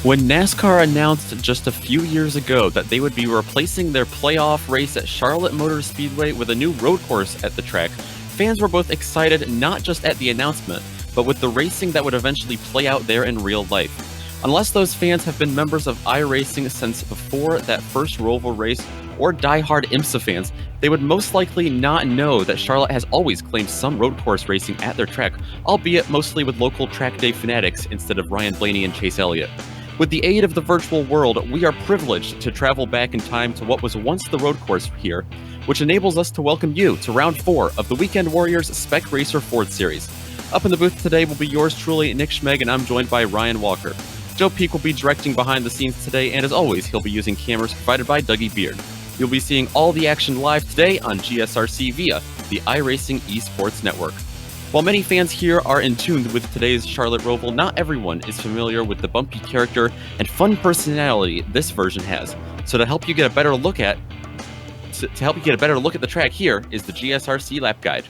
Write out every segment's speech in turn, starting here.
When NASCAR announced just a few years ago that they would be replacing their playoff race at Charlotte Motor Speedway with a new road course at the track, fans were both excited not just at the announcement, but with the racing that would eventually play out there in real life. Unless those fans have been members of iRacing since before that first Roval race, or die-hard IMSA fans, they would most likely not know that Charlotte has always claimed some road course racing at their track, albeit mostly with local track day fanatics instead of Ryan Blaney and Chase Elliott. With the aid of the virtual world, we are privileged to travel back in time to what was once the road course here, which enables us to welcome you to round 4 of the Weekend Warriors Spec Racer Ford Series. Up in the booth today will be yours truly, Nick Schmeg, and I'm joined by Ryan Walker. Joe Peak will be directing behind the scenes today, and as always, he'll be using cameras provided by Dougie Beard. You'll be seeing all the action live today on GSRC via the iRacing Esports Network. While many fans here are in tune with today's Charlotte Roval, not everyone is familiar with the bumpy character and fun personality this version has. So to help you get a better look at the track, here is the GSRC lap guide.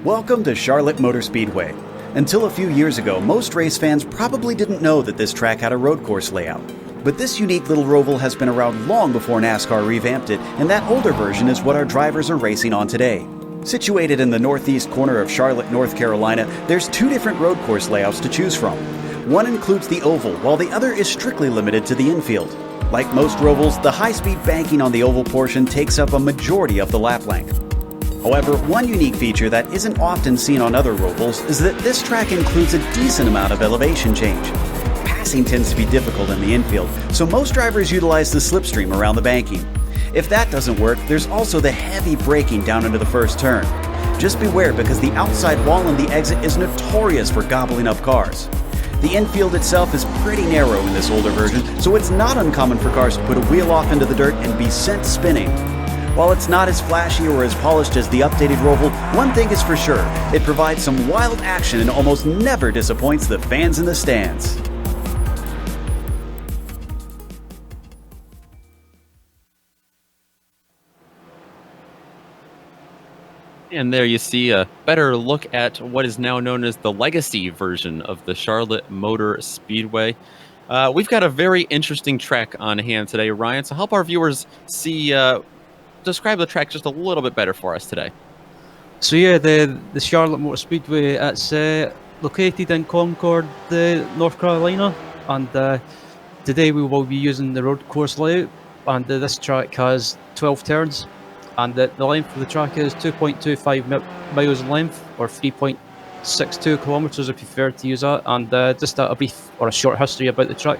Welcome to Charlotte Motor Speedway. Until a few years ago, most race fans probably didn't know that this track had a road course layout. But this unique little Roval has been around long before NASCAR revamped it, and that older version is what our drivers are racing on today. Situated in the northeast corner of Charlotte, North Carolina, there's 2 different road course layouts to choose from. One includes the oval, while the other is strictly limited to the infield. Like most Rovals, the high-speed banking on the oval portion takes up a majority of the lap length. However, one unique feature that isn't often seen on other Rovals is that this track includes a decent amount of elevation change. Passing tends to be difficult in the infield, so most drivers utilize the slipstream around the banking. If that doesn't work, there's also the heavy braking down into the first turn. Just beware, because the outside wall on the exit is notorious for gobbling up cars. The infield itself is pretty narrow in this older version, so it's not uncommon for cars to put a wheel off into the dirt and be sent spinning. While it's not as flashy or as polished as the updated Roval, one thing is for sure: it provides some wild action and almost never disappoints the fans in the stands. And there you see a better look at what is now known as the legacy version of the Charlotte Motor Speedway. We've got a very interesting track on hand today, Ryan, so help our viewers see, describe the track just a little bit better for us today. So yeah, the Charlotte Motor Speedway, it's located in Concord, North Carolina, and today we will be using the road course layout, and this track has 12 turns. And the length of the track is 2.25 miles in length, or 3.62 kilometers if you prefer to use that. And just a brief or a short history about the track.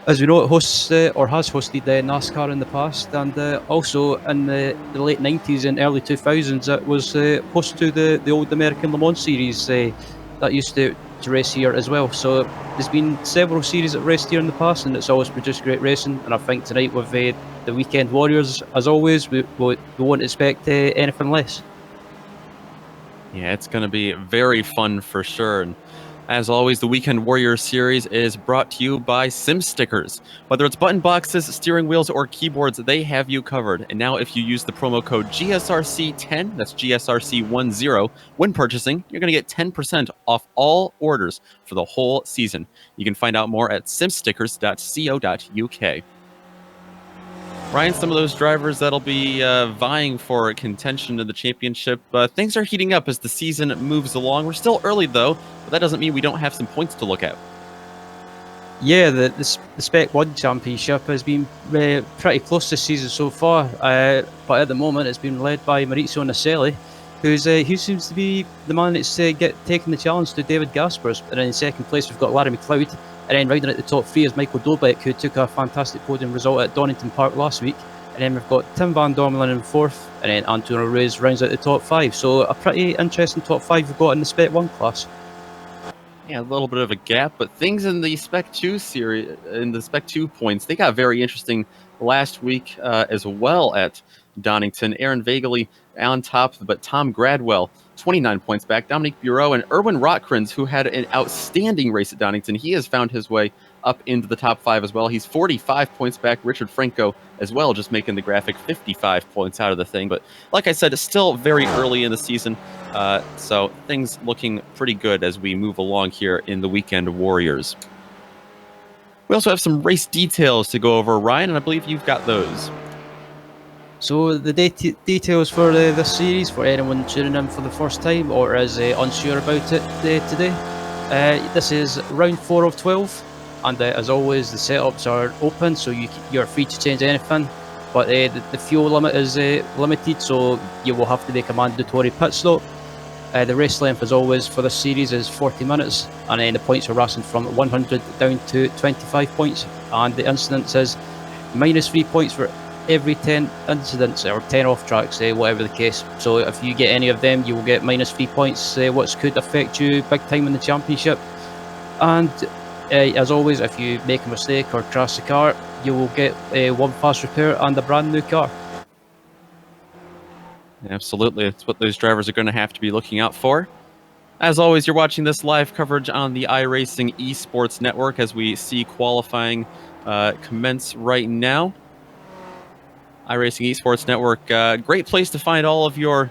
As we know, it hosts or has hosted NASCAR in the past, and also in the late 90s and early 2000s, it was host to the old American Le Mans series that used to race here as well. So there's been several series that raced here in the past, and it's always produced great racing. And I think tonight with the Weekend Warriors, as always, we won't expect anything less. Yeah, it's going to be very fun for sure. And as always, the Weekend Warriors series is brought to you by Sim Stickers. Whether it's button boxes, steering wheels, or keyboards, they have you covered. And now if you use the promo code GSRC10, that's GSRC10, when purchasing, you're going to get 10% off all orders for the whole season. You can find out more at simstickers.co.uk. Ryan, some of those drivers that'll be vying for contention in the championship, things are heating up as the season moves along. We're still early, though, but that doesn't mean we don't have some points to look at. Yeah, the Spec 1 Championship has been pretty close this season so far, but at the moment it's been led by Maurizio Naselli, who seems to be the man that's taking the challenge to David Gaspers. And in second place we've got Larry McLeod, and then rounding out the top 3 is Michael Dobek, who took a fantastic podium result at Donington Park last week. And then we've got Tim Van Dormelen in 4th, and then Antonio Reyes rounds out the top 5. So a pretty interesting top 5 we've got in the Spec 1 class. Yeah, a little bit of a gap, but things in the Spec 2 series, in the Spec 2 points, they got very interesting last week as well at Donington. Aaron Vageley on top, but Tom Gradwell, 29 points back. Dominique Bureau and Erwin Rotkrins, who had an outstanding race at Donington. He has found his way up into the top 5 as well. He's 45 points back. Richard Franco as well, just making the graphic 55 points out of the thing. But like I said, it's still very early in the season, so things looking pretty good as we move along here in the Weekend Warriors. We also have some race details to go over, Ryan, and I believe you've got those. So the details for this series, for anyone tuning in for the first time or is unsure about it today, this is round 4 of 12, and as always the setups are open, so you're free to change anything, but the fuel limit is limited, so you will have to make a mandatory pit stop. The race length, as always, for this series is 40 minutes, and then the points are rationed from 100 down to 25 points, and the incidence is -3 points for every 10 incidents, or 10 off tracks, whatever the case. So if you get any of them, you will get -3 points, which could affect you big time in the championship. And as always, if you make a mistake or crash the car, you will get 1 fast repair and a brand new car. Absolutely, it's what those drivers are going to have to be looking out for. As always, you're watching this live coverage on the iRacing Esports Network as we see qualifying commence right now. iRacing Esports Network, great place to find all of your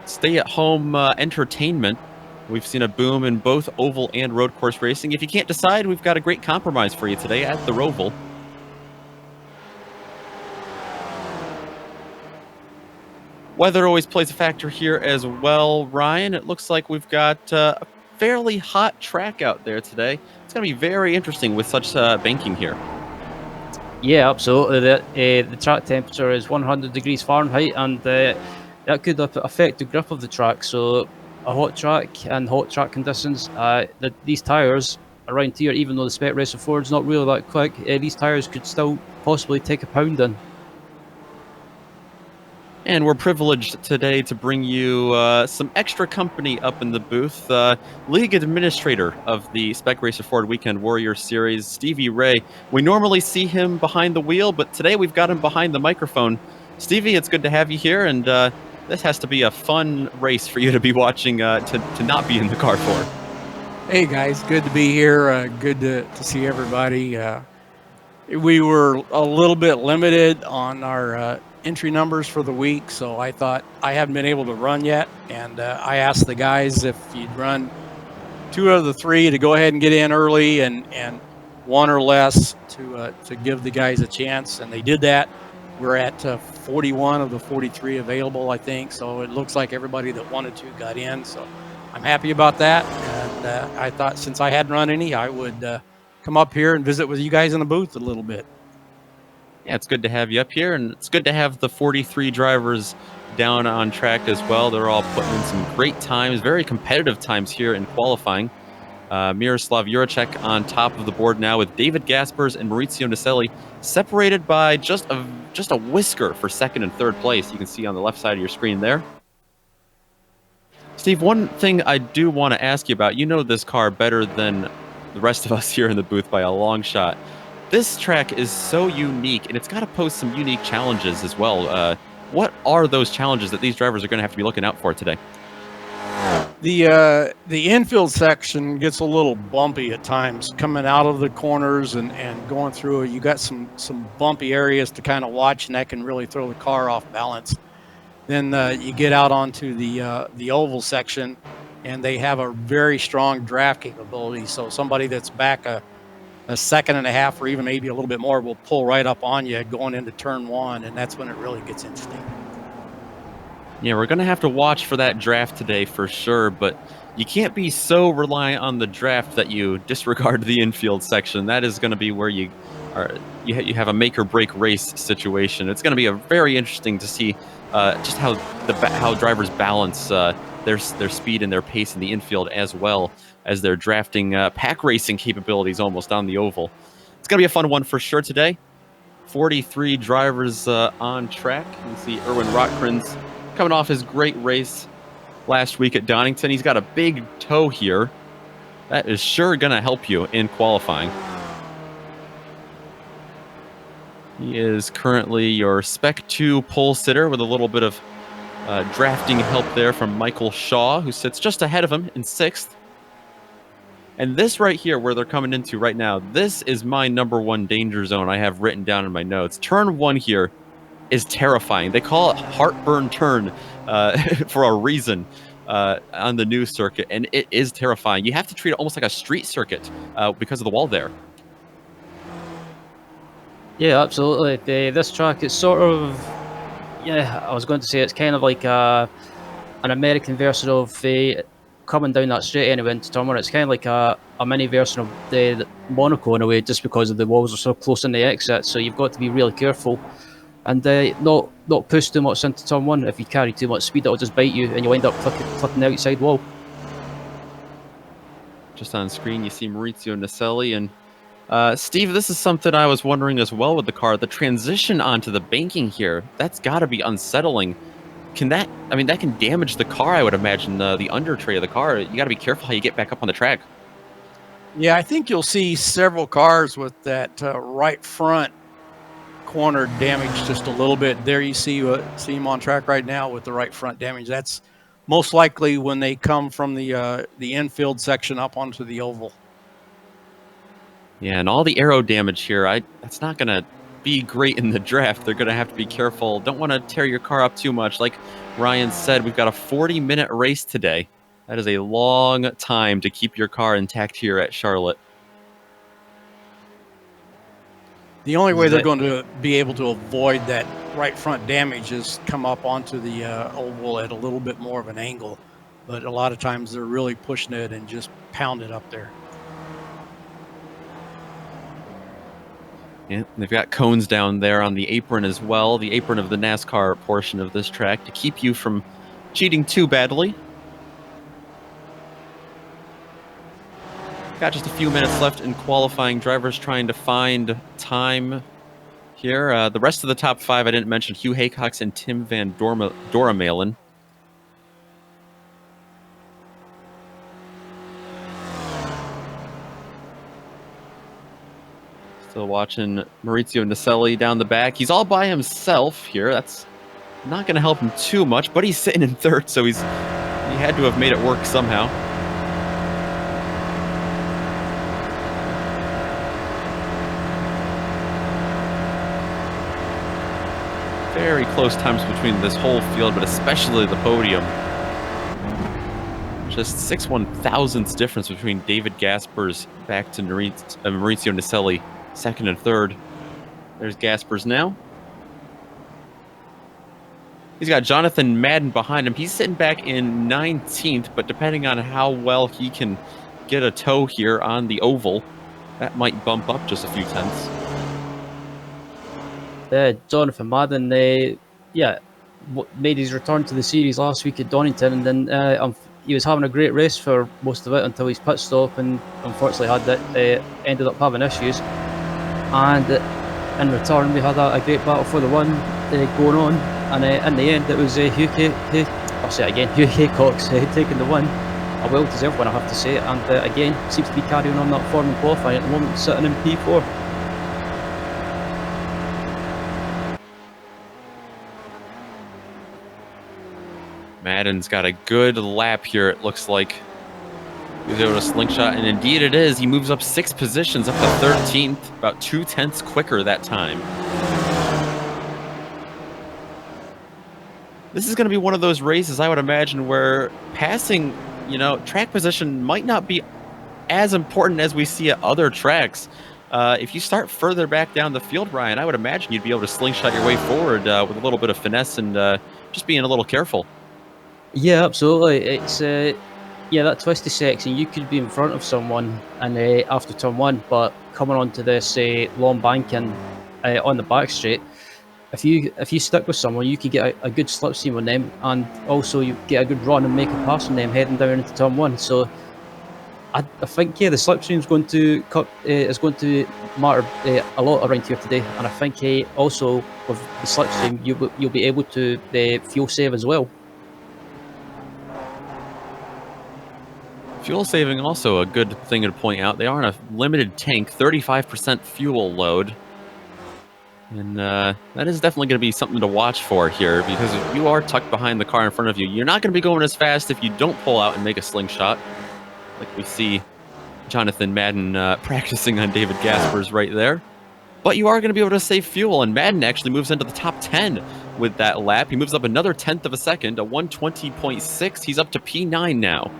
stay-at-home entertainment. We've seen a boom in both oval and road course racing. If you can't decide, we've got a great compromise for you today at the Roval. Weather always plays a factor here as well, Ryan. It looks like we've got a fairly hot track out there today. It's going to be very interesting with such banking here. Yeah, absolutely. The track temperature is 100 degrees Fahrenheit, and that could affect the grip of the track. So a hot track and hot track conditions, these tyres around here, even though the Spec Racer Ford's not really that quick, these tyres could still possibly take a pounding. And we're privileged today to bring you some extra company up in the booth. League Administrator of the Spec Racer Ford Weekend Warriors Series, Stevie Ray. We normally see him behind the wheel, but today we've got him behind the microphone. Stevie, it's good to have you here, and this has to be a fun race for you to be watching, to not be in the car for. Hey guys, good to be here. Good to see everybody. We were a little bit limited on our entry numbers for the week, so I thought I haven't been able to run yet, and I asked the guys if you'd run 2 out of the 3 to go ahead and get in early, and 1 or less to give the guys a chance, and they did that. We're at 41 of the 43 available, I think, so it looks like everybody that wanted to got in, so I'm happy about that. And I thought since I hadn't run any, I would come up here and visit with you guys in the booth a little bit. Yeah, it's good to have you up here, and it's good to have the 43 drivers down on track as well. They're all putting in some great times, very competitive times here in qualifying. Miroslav Juracek on top of the board now with David Gaspers and Maurizio Naselli separated by just a whisker for 2nd and 3rd place. You can see on the left side of your screen there. Steve, one thing I do want to ask you about, you know this car better than the rest of us here in the booth by a long shot. This track is so unique, and it's got to pose some unique challenges as well. What are those challenges that these drivers are going to have to be looking out for today? The infield section gets a little bumpy at times, coming out of the corners and going through it. You got some bumpy areas to kind of watch, and that can really throw the car off balance. Then you get out onto the oval section, and they have a very strong draft capability. So somebody that's back a second and a half, or even maybe a little bit more, will pull right up on you going into turn 1, and that's when it really gets interesting. Yeah, we're going to have to watch for that draft today for sure, but you can't be so reliant on the draft that you disregard the infield section. That is going to be where you have a make or break race situation. It's going to be very interesting to see just how drivers balance their speed and their pace in the infield, as well as their drafting pack racing capabilities almost on the oval. It's going to be a fun one for sure today. 43 drivers on track. You can see Erwin Rotkrins coming off his great race last week at Donington. He's got a big toe here. That is sure going to help you in qualifying. He is currently your Spec 2 pole sitter with a little bit of drafting help there from Michael Shaw, who sits just ahead of him in 6th. And this right here, where they're coming into right now, this is my #1 danger zone I have written down in my notes. Turn 1 here is terrifying. They call it heartburn turn for a reason on the new circuit, and it is terrifying. You have to treat it almost like a street circuit because of the wall there. Yeah, absolutely. This track is sort of, yeah, I was going to say it's kind of like an American version of coming down that straight anyway into turn 1. It's kind of like a mini version of the Monaco in a way, just because of the walls are so close in the exit. So you've got to be really careful and not push too much into turn 1. If you carry too much speed, it'll just bite you and you'll end up clipping the outside wall. Just on screen, you see Maurizio Naselli. And Steve, this is something I was wondering as well with the car. The transition onto the banking here, that's got to be unsettling. That can damage the car, I would imagine, the under tray of the car. You got to be careful how you get back up on the track. Yeah, I think you'll see several cars with that right front corner damaged just a little bit. There you see him on track right now with the right front damage. That's most likely when they come from the infield section up onto the oval. Yeah, and all the aero damage here, that's not going to be great in the draft. They're going to have to be careful. Don't want to tear your car up too much. Like Ryan said, we've got a 40-minute race today. That is a long time to keep your car intact here at Charlotte. The only way they're going to be able to avoid that right front damage is come up onto the oval at a little bit more of an angle. But a lot of times they're really pushing it and just pound it up there. Yeah, they've got cones down there on the apron as well, the apron of the NASCAR portion of this track, to keep you from cheating too badly. Got just a few minutes left in qualifying. Drivers trying to find time here. The rest of the top 5 I didn't mention: Hugh Haycox and Tim Van Doramalen. Still watching Maurizio Naselli down the back. He's all by himself here. That's not going to help him too much, but he's sitting in 3rd, so he had to have made it work somehow. Very close times between this whole field, but especially the podium. Just 6/1000ths difference between David Gasper's back to Maurizio Naselli, 2nd and 3rd. There's Gaspers now. He's got Jonathan Madden behind him. He's sitting back in 19th, but depending on how well he can get a toe here on the oval, that might bump up just a few tenths. Jonathan Madden, made his return to the series last week at Donington, and then he was having a great race for most of it until his pit stop, and unfortunately ended up having issues. And in return, we had a great battle for the win going on, and in the end, it was Hugh Haycox taking the win. A well-deserved one, I have to say, and again, seems to be carrying on that form in qualifying at the moment, sitting in P4. Madden's got a good lap here, it looks like. He was able to slingshot, and indeed it is. He moves up 6 positions, up to 13th, about 2 tenths quicker that time. This is going to be one of those races, I would imagine, where passing, track position might not be as important as we see at other tracks. If you start further back down the field, Ryan, I would imagine you'd be able to slingshot your way forward with a little bit of finesse and just being a little careful. Yeah, absolutely. It's that twisty section, you could be in front of someone and after turn 1, but coming onto this long banking on the back straight, if you stick with someone, you could get a good slipstream on them, and also you get a good run and make a pass on them heading down into turn 1. So I think the slipstream is going to matter a lot around here today, and I think also with the slipstream you'll be able to fuel save as well. Fuel saving also a good thing to point out. They are on a limited tank, 35% fuel load. And that is definitely going to be something to watch for here, because if you are tucked behind the car in front of you, you're not going to be going as fast if you don't pull out and make a slingshot, like we see Jonathan Madden practicing on David Gaspers right there. But you are going to be able to save fuel, and Madden actually moves into the top 10 with that lap. He moves up another 1/10 of a second, a 1:20.6. He's up to P9 now.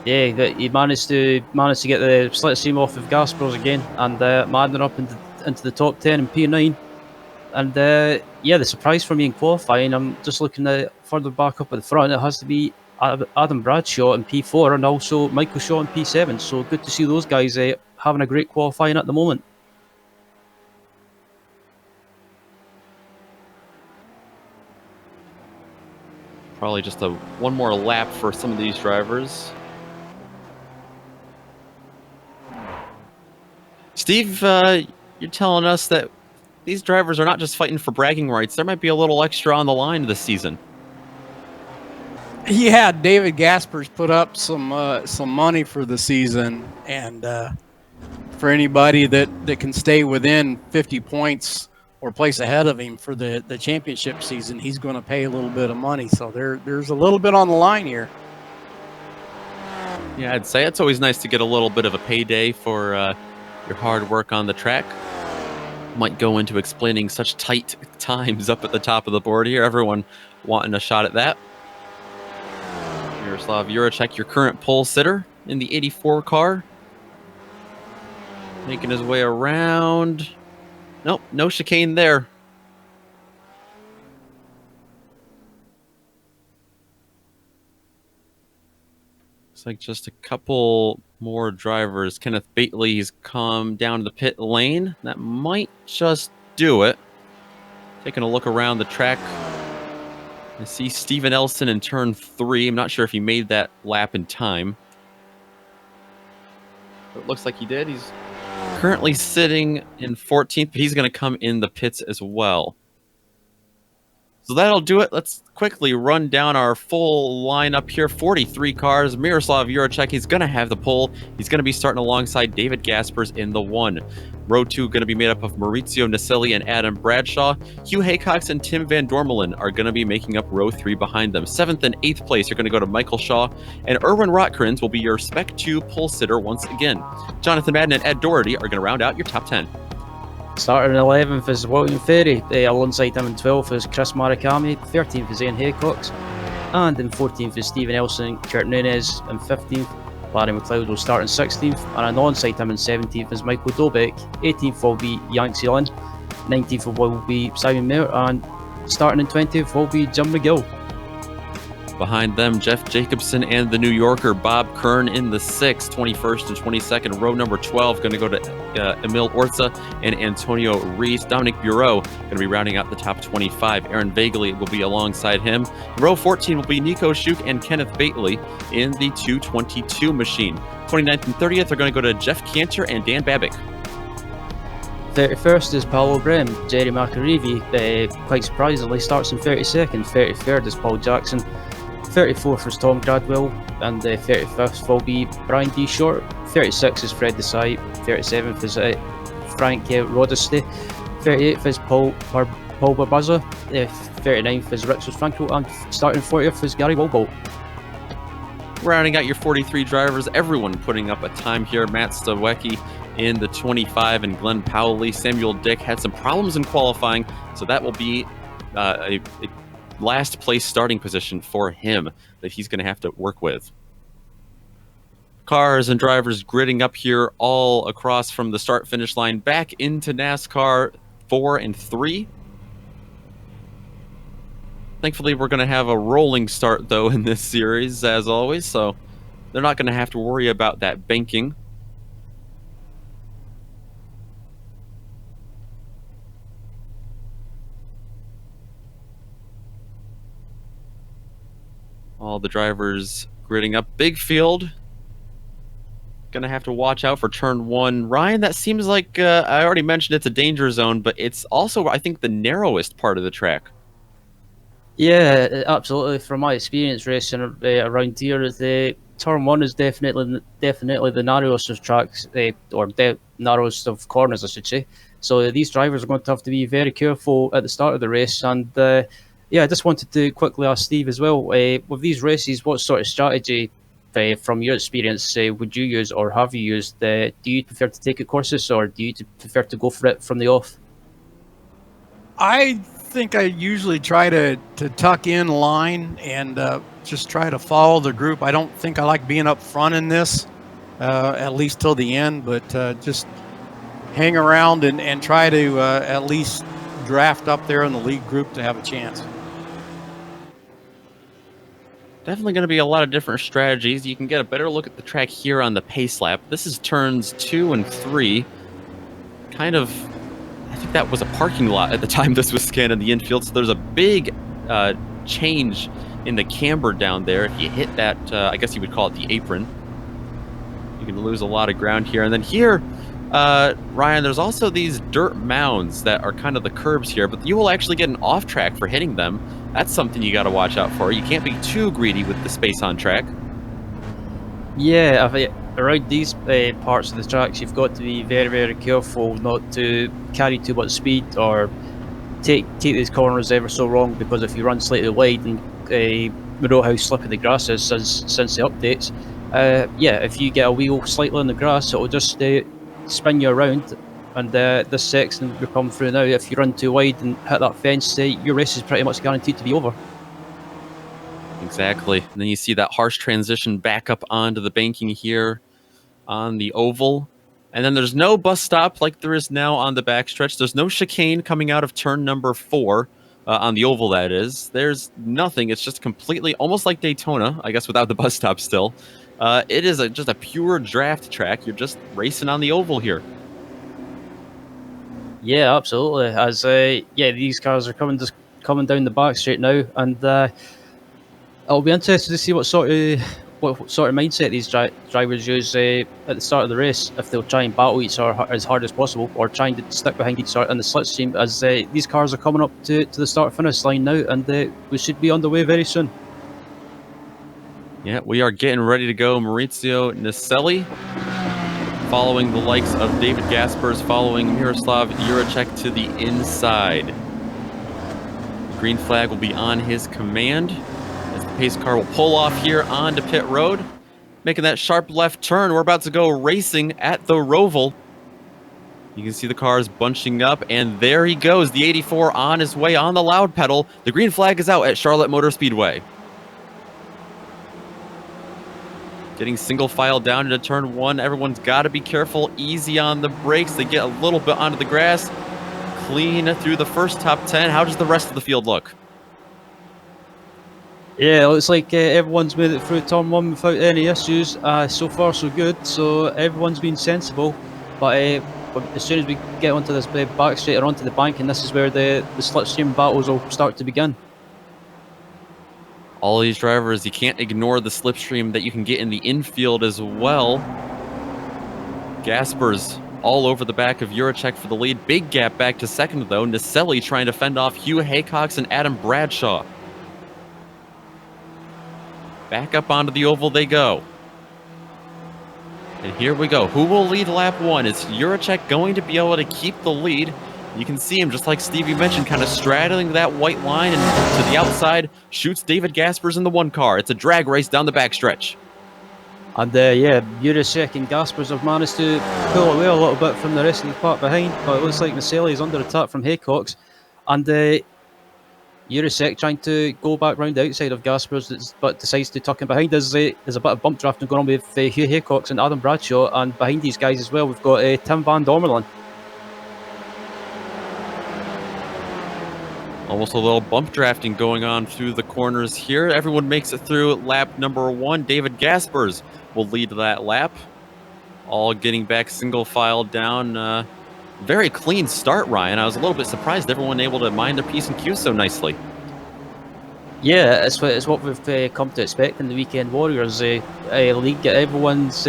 Yeah, he managed to get the slipstream off of Gaspers again, and Madden up into the top 10 in P9. And yeah, the surprise for me in qualifying, I'm just looking at further back up at the front. It has to be Adam Bradshaw in P4 and also Michael Shaw in P7. So good to see those guys having a great qualifying at the moment. Probably just one more lap for some of these drivers. Steve, you're telling us that these drivers are not just fighting for bragging rights. There might be a little extra on the line this season. Yeah, David Gaspers put up some money for the season, and for anybody that can stay within 50 points or place ahead of him for the championship season, he's going to pay a little bit of money. So there's a little bit on the line here. Yeah, I'd say it's always nice to get a little bit of a payday for your hard work on the track. Might go into explaining such tight times up at the top of the board here. Everyone wanting a shot at that. Miroslav Juracek, your current pole sitter in the 84 car. Making his way around. Nope, no chicane there. Looks like just a couple more drivers. Kenneth Bately's come down to the pit lane. That might just do it. Taking a look around the track. I see Steven Elson in turn 3. I'm not sure if he made that lap in time. But it looks like he did. He's currently sitting in 14th, but he's going to come in the pits as well. So that'll do it. Let's quickly run down our full lineup here. 43 cars. Miroslav Juracek, he's going to have the pole. He's going to be starting alongside David Gaspers in the 1. Row 2 going to be made up of Maurizio Naselli and Adam Bradshaw. Hugh Haycox and Tim Van Dormelen are going to be making up row 3 behind them. 7th and 8th place are going to go to Michael Shaw, and Erwin Rotkrins will be your Spec 2 pole sitter once again. Jonathan Madden and Ed Doherty are going to round out your top 10. Starting in 11th is William Ferry, alongside him in 12th is Chris Marikami, 13th is Ian Haycox, and in 14th is Stephen Elson, Kurt Nunez in 15th, Larry McLeod will start in 16th, and alongside him in 17th is Michael Dobek, 18th will be Yancey Lin, 19th will be Simon Mayer, and starting in 20th will be Jim McGill. Behind them, Jeff Jacobson and the New Yorker Bob Kern in the 6th, 21st and 22nd. Row number 12 going to go to Emil Orza and Antonio Rees. Dominic Bureau going to be rounding out the top 25. Aaron Vagley will be alongside him. Row 14 will be Nico Schuch and Kenneth Bately in the 222 machine. 29th and 30th are going to go to Jeff Cantor and Dan Babick. 31st is Paolo Brem. Jerry McAreevy, quite surprisingly, starts in 32nd. 33rd is Paul Jackson. 34th is Tom Gradwell, and 35th will be Brian D. Short. 36th is Fred Desai. 37th is Frank Rodesty. 38th is Paul Barbaza. 39th is Richard Franco, and starting 40th is Gary Wilbolt. Rounding out your 43 drivers, everyone putting up a time here. Matt Stawecki in the 25 and Glenn Powley. Samuel Dick had some problems in qualifying, so that will be a last place starting position for him that he's going to have to work with. Cars and drivers gridding up here all across from the start finish line back into NASCAR 4 and 3. Thankfully, we're going to have a rolling start though in this series as always, so they're not going to have to worry about that banking. All the drivers gridding up. Big field. Gonna have to watch out for turn 1. Ryan, that seems like, I already mentioned it's a danger zone, but it's also, I think, the narrowest part of the track. Yeah, absolutely. From my experience racing around here, the turn 1 is definitely the narrowest of tracks, or narrowest of corners, I should say. So these drivers are going to have to be very careful at the start of the race. And yeah, I just wanted to quickly ask Steve as well, with these races, what sort of strategy, from your experience, would you use or have you used? Do you prefer to take it courses, or do you prefer to go for it from the off? I think I usually try to tuck in line and just try to follow the group. I don't think I like being up front in this, at least till the end, but just hang around and try to at least draft up there in the lead group to have a chance. Definitely going to be a lot of different strategies. You can get a better look at the track here on the pace lap. This is turns 2 and 3. Kind of, I think that was a parking lot at the time this was scanned in the infield, so there's a big change in the camber down there. If you hit that, I guess you would call it the apron, you can lose a lot of ground here. And then here, Ryan, there's also these dirt mounds that are kind of the curbs here, but you will actually get an off track for hitting them. That's something you got to watch out for. You can't be too greedy with the space on track. Yeah, around these parts of the tracks, you've got to be very, very careful not to carry too much speed or take these corners ever so wrong, because if you run slightly wide, and we know how slippy the grass is since the updates, yeah, if you get a wheel slightly on the grass, it'll just spin you around. And this section we're coming through now, if you run too wide and hit that fence, your race is pretty much guaranteed to be over. Exactly. And then you see that harsh transition back up onto the banking here on the oval. And then there's no bus stop like there is now on the backstretch. There's no chicane coming out of turn number 4 on the oval, that is. There's nothing. It's just completely, almost like Daytona, I guess without the bus stop still. It is just a pure draft track. You're just racing on the oval here. Yeah, absolutely. As yeah, these cars are coming down the back straight now, and it'll be interesting to see what sort of mindset these drivers use at the start of the race. If they'll try and battle each other as hard as possible, or trying to stick behind each other in the slipstream, as these cars are coming up to the start-finish line now, and we should be on the way very soon. Yeah, we are getting ready to go. Maurizio Nicelli, following the likes of David Gaspers, following Miroslav Juracek to the inside. The green flag will be on his command as the pace car will pull off here onto pit road, making that sharp left turn. We're about to go racing at the Roval. You can see the cars bunching up, and there he goes, the 84 on his way on the loud pedal. The green flag is out at Charlotte Motor Speedway. Getting single file down into turn 1. Everyone's got to be careful, easy on the brakes. They get a little bit onto the grass. Clean through the first top 10. How does the rest of the field look? Yeah, it looks like everyone's made it through turn 1 without any issues. So far, so good. So everyone's been sensible. But as soon as we get onto this back straight or onto the bank, and this is where the slipstream battles will start to begin. All these drivers, you can't ignore the slipstream that you can get in the infield as well. Gaspers all over the back of Juracek for the lead. Big gap back to second, though. Nicelli trying to fend off Hugh Haycox and Adam Bradshaw. Back up onto the oval they go. And here we go. Who will lead lap 1? Is Juracek going to be able to keep the lead? You can see him, just like Stevie mentioned, kind of straddling that white line, and to the outside shoots David Gaspers in the 1 car. It's a drag race down the backstretch. And yeah, Juracek and Gaspers have managed to pull away a little bit from the rest of the part behind, but it looks like Nicelli is under attack from Haycox. And Juracek trying to go back round the outside of Gaspers, but decides to tuck him behind. There's a bit of bump drafting going on with Hugh Haycox and Adam Bradshaw, and behind these guys as well, we've got Tim van Dormelen. Almost a little bump drafting going on through the corners here. Everyone makes it through lap number 1. David Gaspers will lead that lap. All getting back single file down. Very clean start, Ryan. I was a little bit surprised everyone able to mind their P's and Q's so nicely. Yeah, it's what we've come to expect in the Weekend Warriors league. Everyone's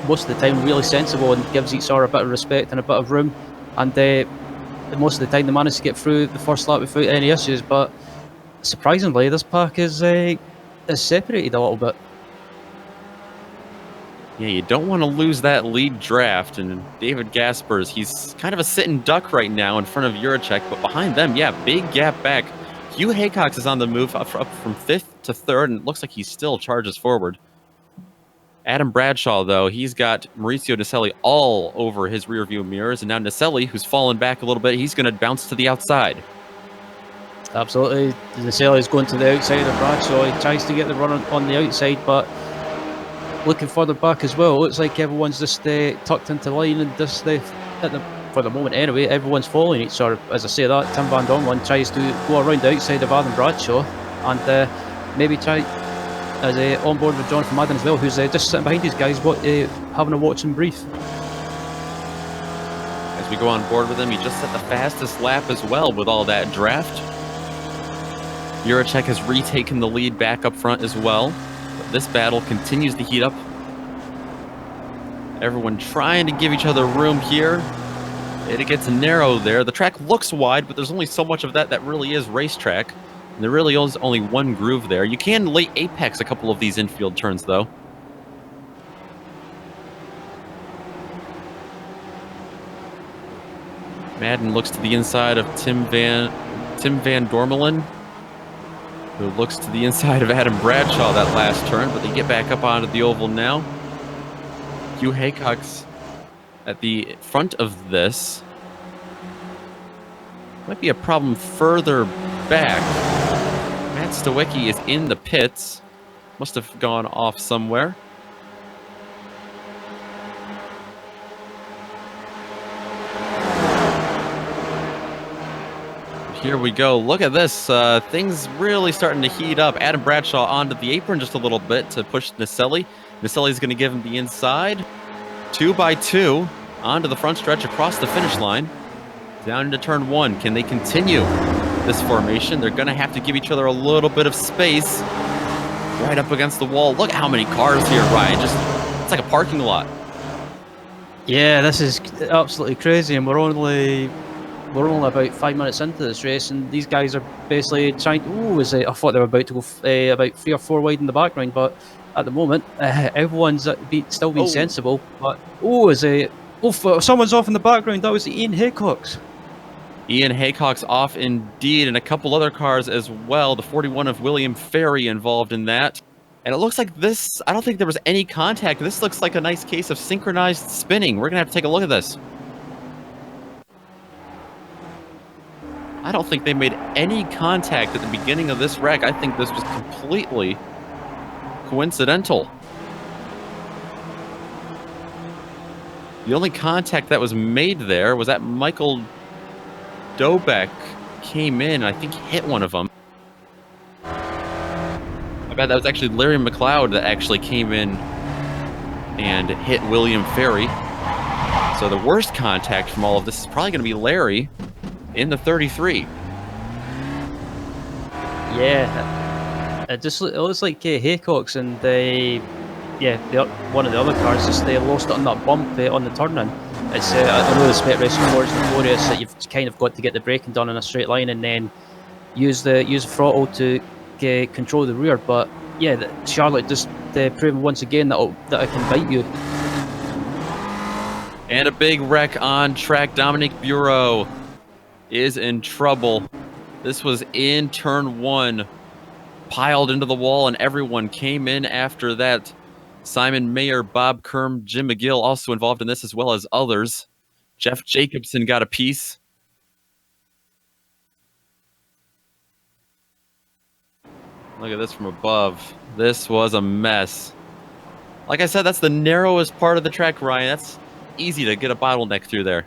most of the time really sensible and gives each other a bit of respect and a bit of room. And most of the time they manage to get through the first lap without any issues, but surprisingly this pack is separated a little bit. Yeah, you don't want to lose that lead draft. And David Gaspers, he's kind of a sitting duck right now in front of Juracek, but behind them, yeah, big gap back. Hugh Haycox is on the move up from 5th to 3rd, and it looks like he still charges forward. Adam Bradshaw, though, he's got Mauricio Naselli all over his rearview mirrors, and now Naselli, who's fallen back a little bit, he's going to bounce to the outside. Absolutely. Naselli is going to the outside of Bradshaw. He tries to get the run on the outside, but looking further back as well. It looks like everyone's just tucked into line, and just for the moment anyway, everyone's following each other. As I say that, Tim Van Dormelen tries to go around the outside of Adam Bradshaw, and maybe try as on board with Jonathan Madden as well, who's just sitting behind these guys, having a watch and brief. As we go on board with him, he just set the fastest lap as well with all that draft. Juracek has retaken the lead back up front as well. But this battle continues to heat up. Everyone trying to give each other room here. It gets narrow there. The track looks wide, but there's only so much of that really is racetrack. And there really is only one groove there. You can late apex a couple of these infield turns, though. Madden looks to the inside of Tim Van Dormelen, who looks to the inside of Adam Bradshaw that last turn, but they get back up onto the oval now. Hugh Haycox at the front of this. Might be a problem further back. Matt Stawicki is in the pits. Must have gone off somewhere. Here we go. Look at this. Things really starting to heat up. Adam Bradshaw onto the apron just a little bit to push Naselli. Naselli's going to give him the inside. 2 by 2 onto the front stretch across the finish line. Down into turn 1. Can they continue this formation? They're going to have to give each other a little bit of space. Right up against the wall. Look how many cars here, Ryan. It's like a parking lot. Yeah, this is absolutely crazy, and we're only about 5 minutes into this race, and these guys are basically trying to... I thought they were about to go about 3 or 4 wide in the background, but at the moment, everyone's still being sensible. But someone's off in the background. That was Ian Haycox. Ian Haycox off indeed, and a couple other cars as well. The 41 of William Ferry involved in that. And it looks like this... I don't think there was any contact. This looks like a nice case of synchronized spinning. We're going to have to take a look at this. I don't think they made any contact at the beginning of this wreck. I think this was completely coincidental. The only contact that was made there was that Michael Dobeck came in, I think hit one of them. I bet that was actually Larry McLeod that actually came in and hit William Ferry. So the worst contact from all of this is probably going to be Larry in the 33. Yeah, it looks like Haycox and one of the other cars just lost it on that bump on the turn-in. It's I know the Spec Racing Board is notorious that you've kind of got to get the braking done in a straight line and then use the throttle to control the rear. But yeah, Charlotte just proving once again that it can bite you. And a big wreck on track. Dominic Bureau is in trouble. This was in turn 1, piled into the wall, and everyone came in after that. Simon Mayer, Bob Kerm, Jim McGill also involved in this, as well as others. Jeff Jacobson got a piece. Look at this from above. This was a mess. Like I said, that's the narrowest part of the track, Ryan. That's easy to get a bottleneck through there.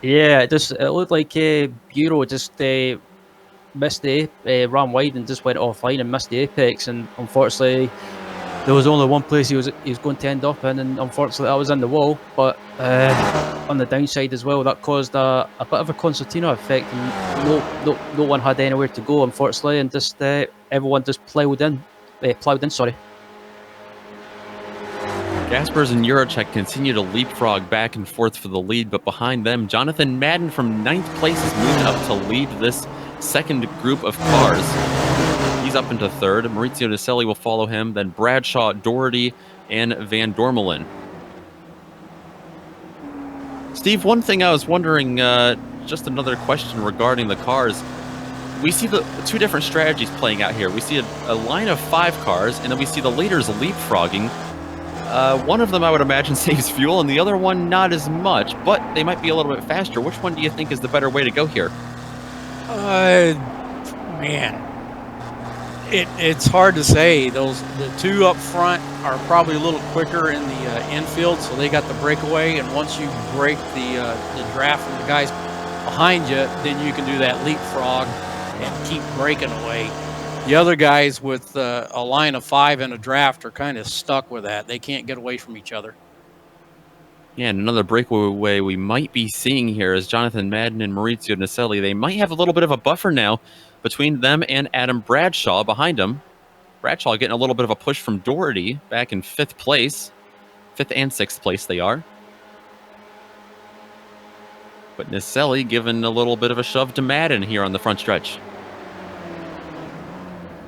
Yeah, it looked like Bureau just missed ran wide and just went offline and missed the apex, and unfortunately there was only one place he was going to end up in, and unfortunately that was in the wall. But on the downside as well, that caused a bit of a concertina effect, and no one had anywhere to go, unfortunately, and just everyone just plowed in. Sorry. Gaspers and Juracek continue to leapfrog back and forth for the lead, but behind them, Jonathan Madden from 9th place is moving up to lead this second group of cars. He's up into 3rd. Maurizio Naselli will follow him, then Bradshaw, Doherty, and Van Dormelen. Steve, one thing I was wondering, just another question regarding the cars. We see the two different strategies playing out here. We see a line of 5 cars, and then we see the leaders leapfrogging. One of them, I would imagine, saves fuel, and the other one not as much, but they might be a little bit faster. Which one do you think is the better way to go here? Man, it's hard to say. The two up front are probably a little quicker in the infield, so they got the breakaway. And once you break the draft from the guys behind you, then you can do that leapfrog and keep breaking away. The other guys with a line of 5 and a draft are kind of stuck with that. They can't get away from each other. Yeah, and another breakaway we might be seeing here is Jonathan Madden and Maurizio Naselli. They might have a little bit of a buffer now between them and Adam Bradshaw behind them. Bradshaw getting a little bit of a push from Doherty back in 5th place. 5th and 6th place they are. But Naselli giving a little bit of a shove to Madden here on the front stretch.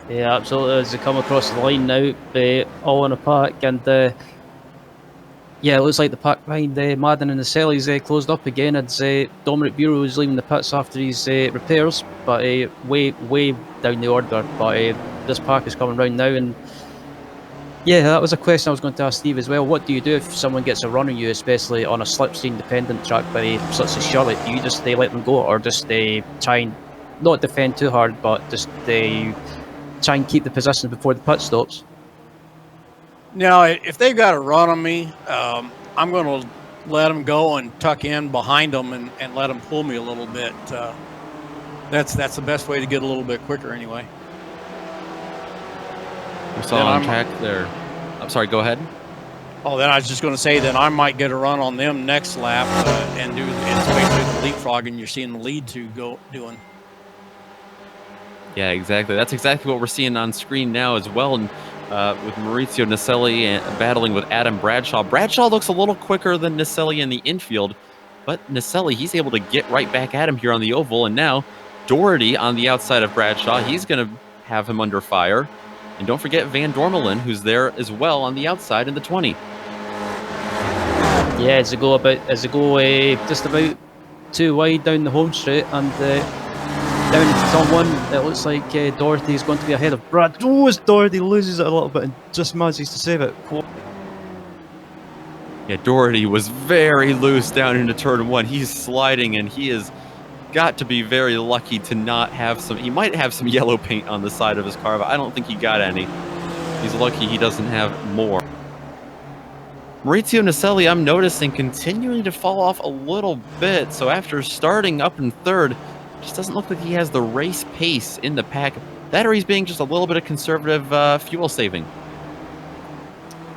Yeah, absolutely. As they come across the line now, all in a pack, and yeah, it looks like the pack behind Madden and the Sellies closed up again as Dominic Bureau is leaving the pits after his repairs, but way down the order. But this pack is coming round now, and yeah, that was a question I was going to ask Steve as well. What do you do if someone gets a run on you, especially on a slipstream dependent track such as Charlotte? Do you just let them go, or just try and not defend too hard, but just try and keep the position before the pit stops? Now, if they've got a run on me, I'm going to let them go and tuck in behind them and let them pull me a little bit. That's the best way to get a little bit quicker anyway. We saw on track there. I'm sorry, go ahead. Oh, then I was just going to say that I might get a run on them next lap and do it's basically the leapfrogging you're seeing the lead to go doing. Yeah, exactly. That's exactly what we're seeing on screen now as well. And with Maurizio Naselli battling with Adam Bradshaw. Bradshaw looks a little quicker than Naselli in the infield, but Naselli, he's able to get right back at him here on the oval. And now Doherty on the outside of Bradshaw, he's going to have him under fire. And don't forget Van Dormelen, who's there as well on the outside in the 20. Yeah, as they go just about 2 wide down the home straight, and down into turn 1, it looks like Doherty is going to be ahead of Brad. Oh, as Doherty loses it a little bit and just manages to save it. Yeah, Doherty was very loose down into turn 1. He's sliding, and he has got to be very lucky to not have some. He might have some yellow paint on the side of his car, but I don't think he got any. He's lucky he doesn't have more. Maurizio Naselli, I'm noticing, continuing to fall off a little bit. So after starting up in 3rd, just doesn't look like he has the race pace in the pack. That or he's being just a little bit of conservative fuel saving.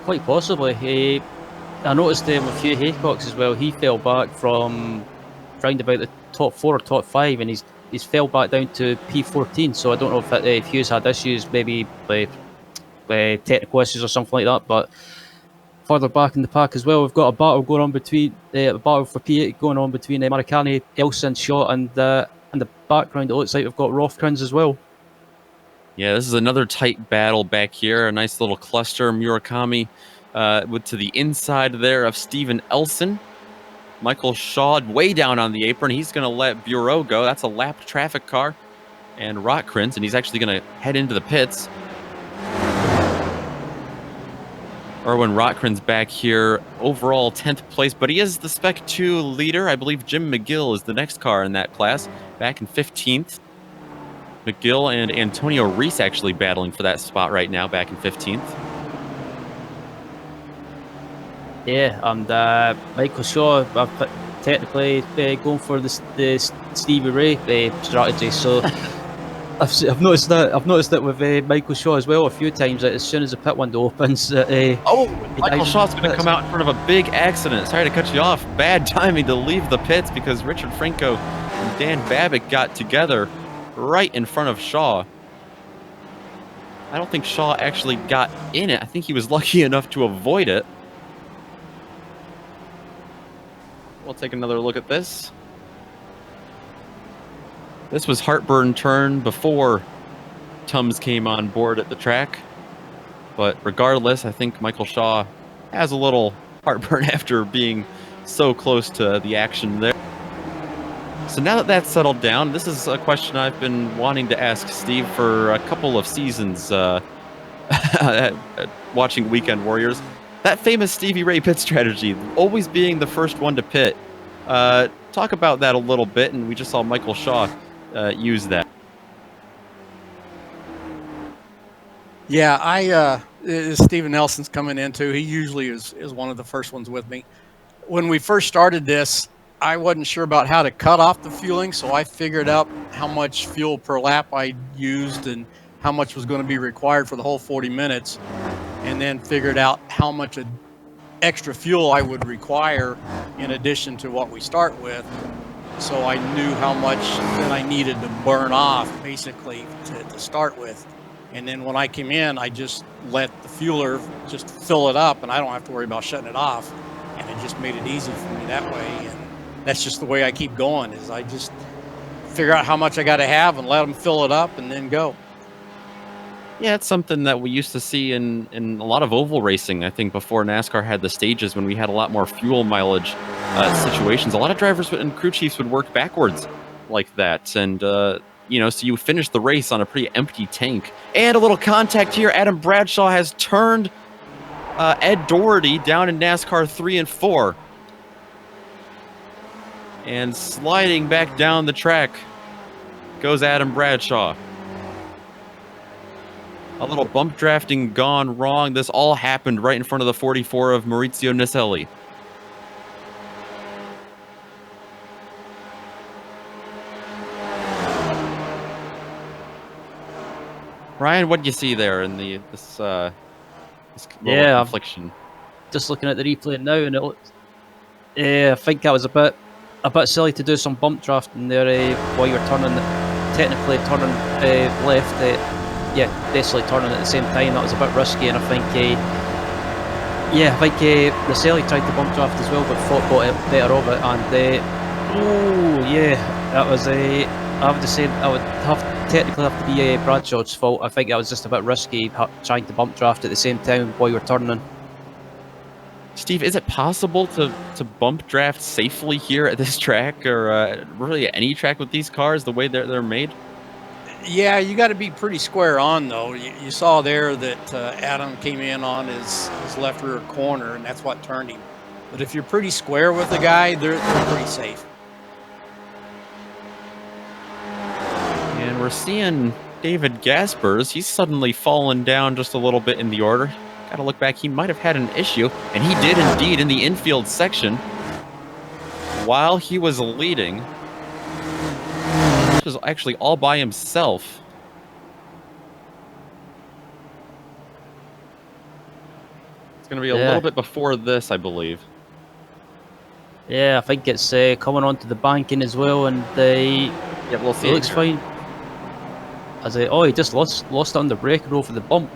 Quite possibly. I noticed with Hugh Haycox as well. He fell back from round about the top 4 or top 5, and he's fell back down to P14. So I don't know if Hughes had issues, maybe technical issues or something like that. But further back in the pack as well, we've got a battle going on between a battle for P8 going on between Maricani, Elson, Shaw, and in the background it looks like we've got Rothkrins as well. Yeah, this is another tight battle back here. A nice little cluster. Murakami to the inside there of Steven Elson. Michael Shaw way down on the apron. He's going to let Bureau go. That's a lapped traffic car. And Rothkrins, and he's actually going to head into the pits. Erwin Rothkrins back here, overall 10th place, but he is the Spec 2 leader. I believe Jim McGill is the next car in that class, back in 15th. McGill and Antonio Reese actually battling for that spot right now, back in 15th. Yeah, and Michael Shaw technically going for the Stevie Ray strategy. So I've noticed that with Michael Shaw as well a few times. That as soon as the pit window opens, Michael Shaw's going to come out in front of a big accident. Sorry to cut you off. Bad timing to leave the pits because Richard Franco and Dan Babbitt got together right in front of Shaw. I don't think Shaw actually got in it. I think he was lucky enough to avoid it. We'll take another look at this. This was Heartburn turn before Tums came on board at the track. But regardless, I think Michael Shaw has a little heartburn after being so close to the action there. So now that that's settled down, this is a question I've been wanting to ask Steve for a couple of seasons watching Weekend Warriors. That famous Stevie Ray pit strategy, always being the first one to pit. Talk about that a little bit, and we just saw Michael Shaw use that. Yeah, Steven Nelson's coming in too. He usually is one of the first ones with me. When we first started this, I wasn't sure about how to cut off the fueling, so I figured out how much fuel per lap I used and how much was going to be required for the whole 40 minutes, and then figured out how much extra fuel I would require in addition to what we start with. So I knew how much that I needed to burn off basically to start with. And then when I came in, I just let the fueler just fill it up, and I don't have to worry about shutting it off. And it just made it easy for me that way. And that's just the way I keep going, is I just figure out how much I got to have and let them fill it up and then go. Yeah, it's something that we used to see in a lot of oval racing. I think before NASCAR had the stages, when we had a lot more fuel mileage situations, a lot of drivers and crew chiefs would work backwards like that. And, you know, so you finish the race on a pretty empty tank. And a little contact here. Adam Bradshaw has turned Ed Doherty down in NASCAR 3 and 4. And sliding back down the track goes Adam Bradshaw. A little bump drafting gone wrong. This all happened right in front of the 44 of Maurizio Nicelli. Ryan, what do you see there in this little confliction? Just looking at the replay now, and it looks, I think that was a bit silly to do some bump drafting there while you're technically turning left. Basically turning at the same time. That was a bit risky, and I think Nicelli tried to bump draft as well, but got it better of it. And that was I would say I would technically have to be Bradshaw's fault. I think that was just a bit risky trying to bump draft at the same time while you were turning. Steve, is it possible to bump draft safely here at this track, or really any track with these cars, the way they're made? Yeah, you got to be pretty square on, though. You saw there that Adam came in on his left rear corner, and that's what turned him. But if you're pretty square with the guy, they're pretty safe. And we're seeing David Gaspers. He's suddenly fallen down just a little bit in the order. Got to look back. He might have had an issue, and he did indeed in the infield section while he was leading. Was actually all by himself. It's going to be a little bit before this, I believe. Yeah, I think it's coming onto the banking as well, and we'll see. It looks fine. He just lost on the brake roll for the bump.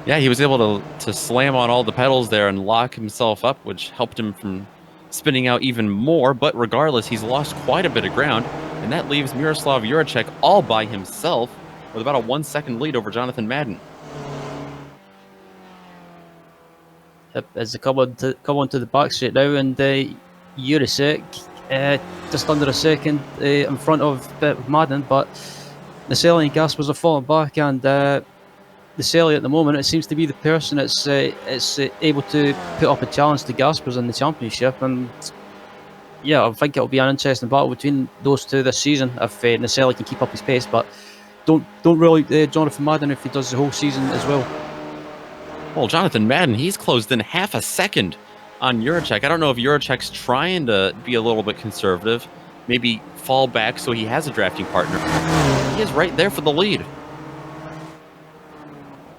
Yeah, he was able to slam on all the pedals there and lock himself up, which helped him from spinning out even more. But regardless, he's lost quite a bit of ground, and that leaves Miroslav Juracek all by himself with about a 1 second lead over Jonathan Madden. As they come onto the back straight now, and Juracek just under a second in front of Madden, but Nicelli and Gaspers are falling back, and Nicelli at the moment, it seems to be the person that's able to put up a challenge to Gaspers in the championship. And I think it'll be an interesting battle between those two this season if Nicelli can keep up his pace. But don't really Jonathan Madden if he does the whole season as well. Well, Jonathan Madden, he's closed in half a second on Juracek. I don't know if Juracek's trying to be a little bit conservative, maybe fall back so he has a drafting partner. He is right there for the lead.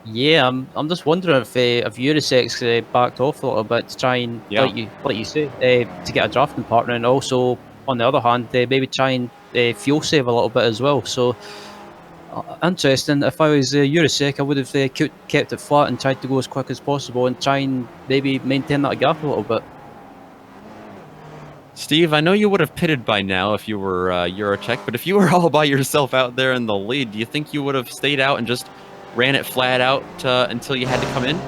Yeah, I'm just wondering if Juracek's backed off a little bit to try and, like you say, to get a drafting partner, and also on the other hand, maybe try and fuel save a little bit as well. So interesting. If I was Juracek, I would have kept it flat and tried to go as quick as possible and try and maybe maintain that gap a little bit. Steve, I know you would have pitted by now if you were Juracek, but if you were all by yourself out there in the lead, do you think you would have stayed out and just ran it flat out until you had to come in?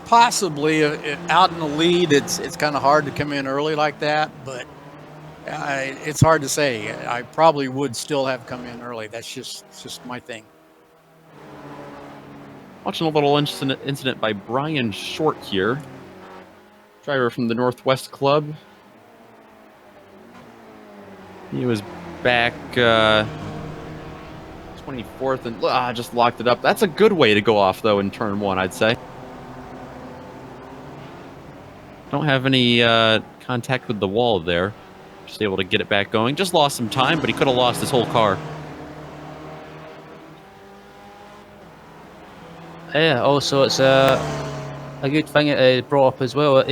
Possibly. Out in the lead, it's kind of hard to come in early like that, but it's hard to say. I probably would still have come in early. That's just my thing. Watching a little incident by Brian Short here, driver from the Northwest Club. He was back 24th and just locked it up. That's a good way to go off, though, in turn 1, I'd say. Don't have any contact with the wall there. Just able to get it back going. Just lost some time, but he could have lost his whole car. Yeah, also it's a good thing it brought up as well.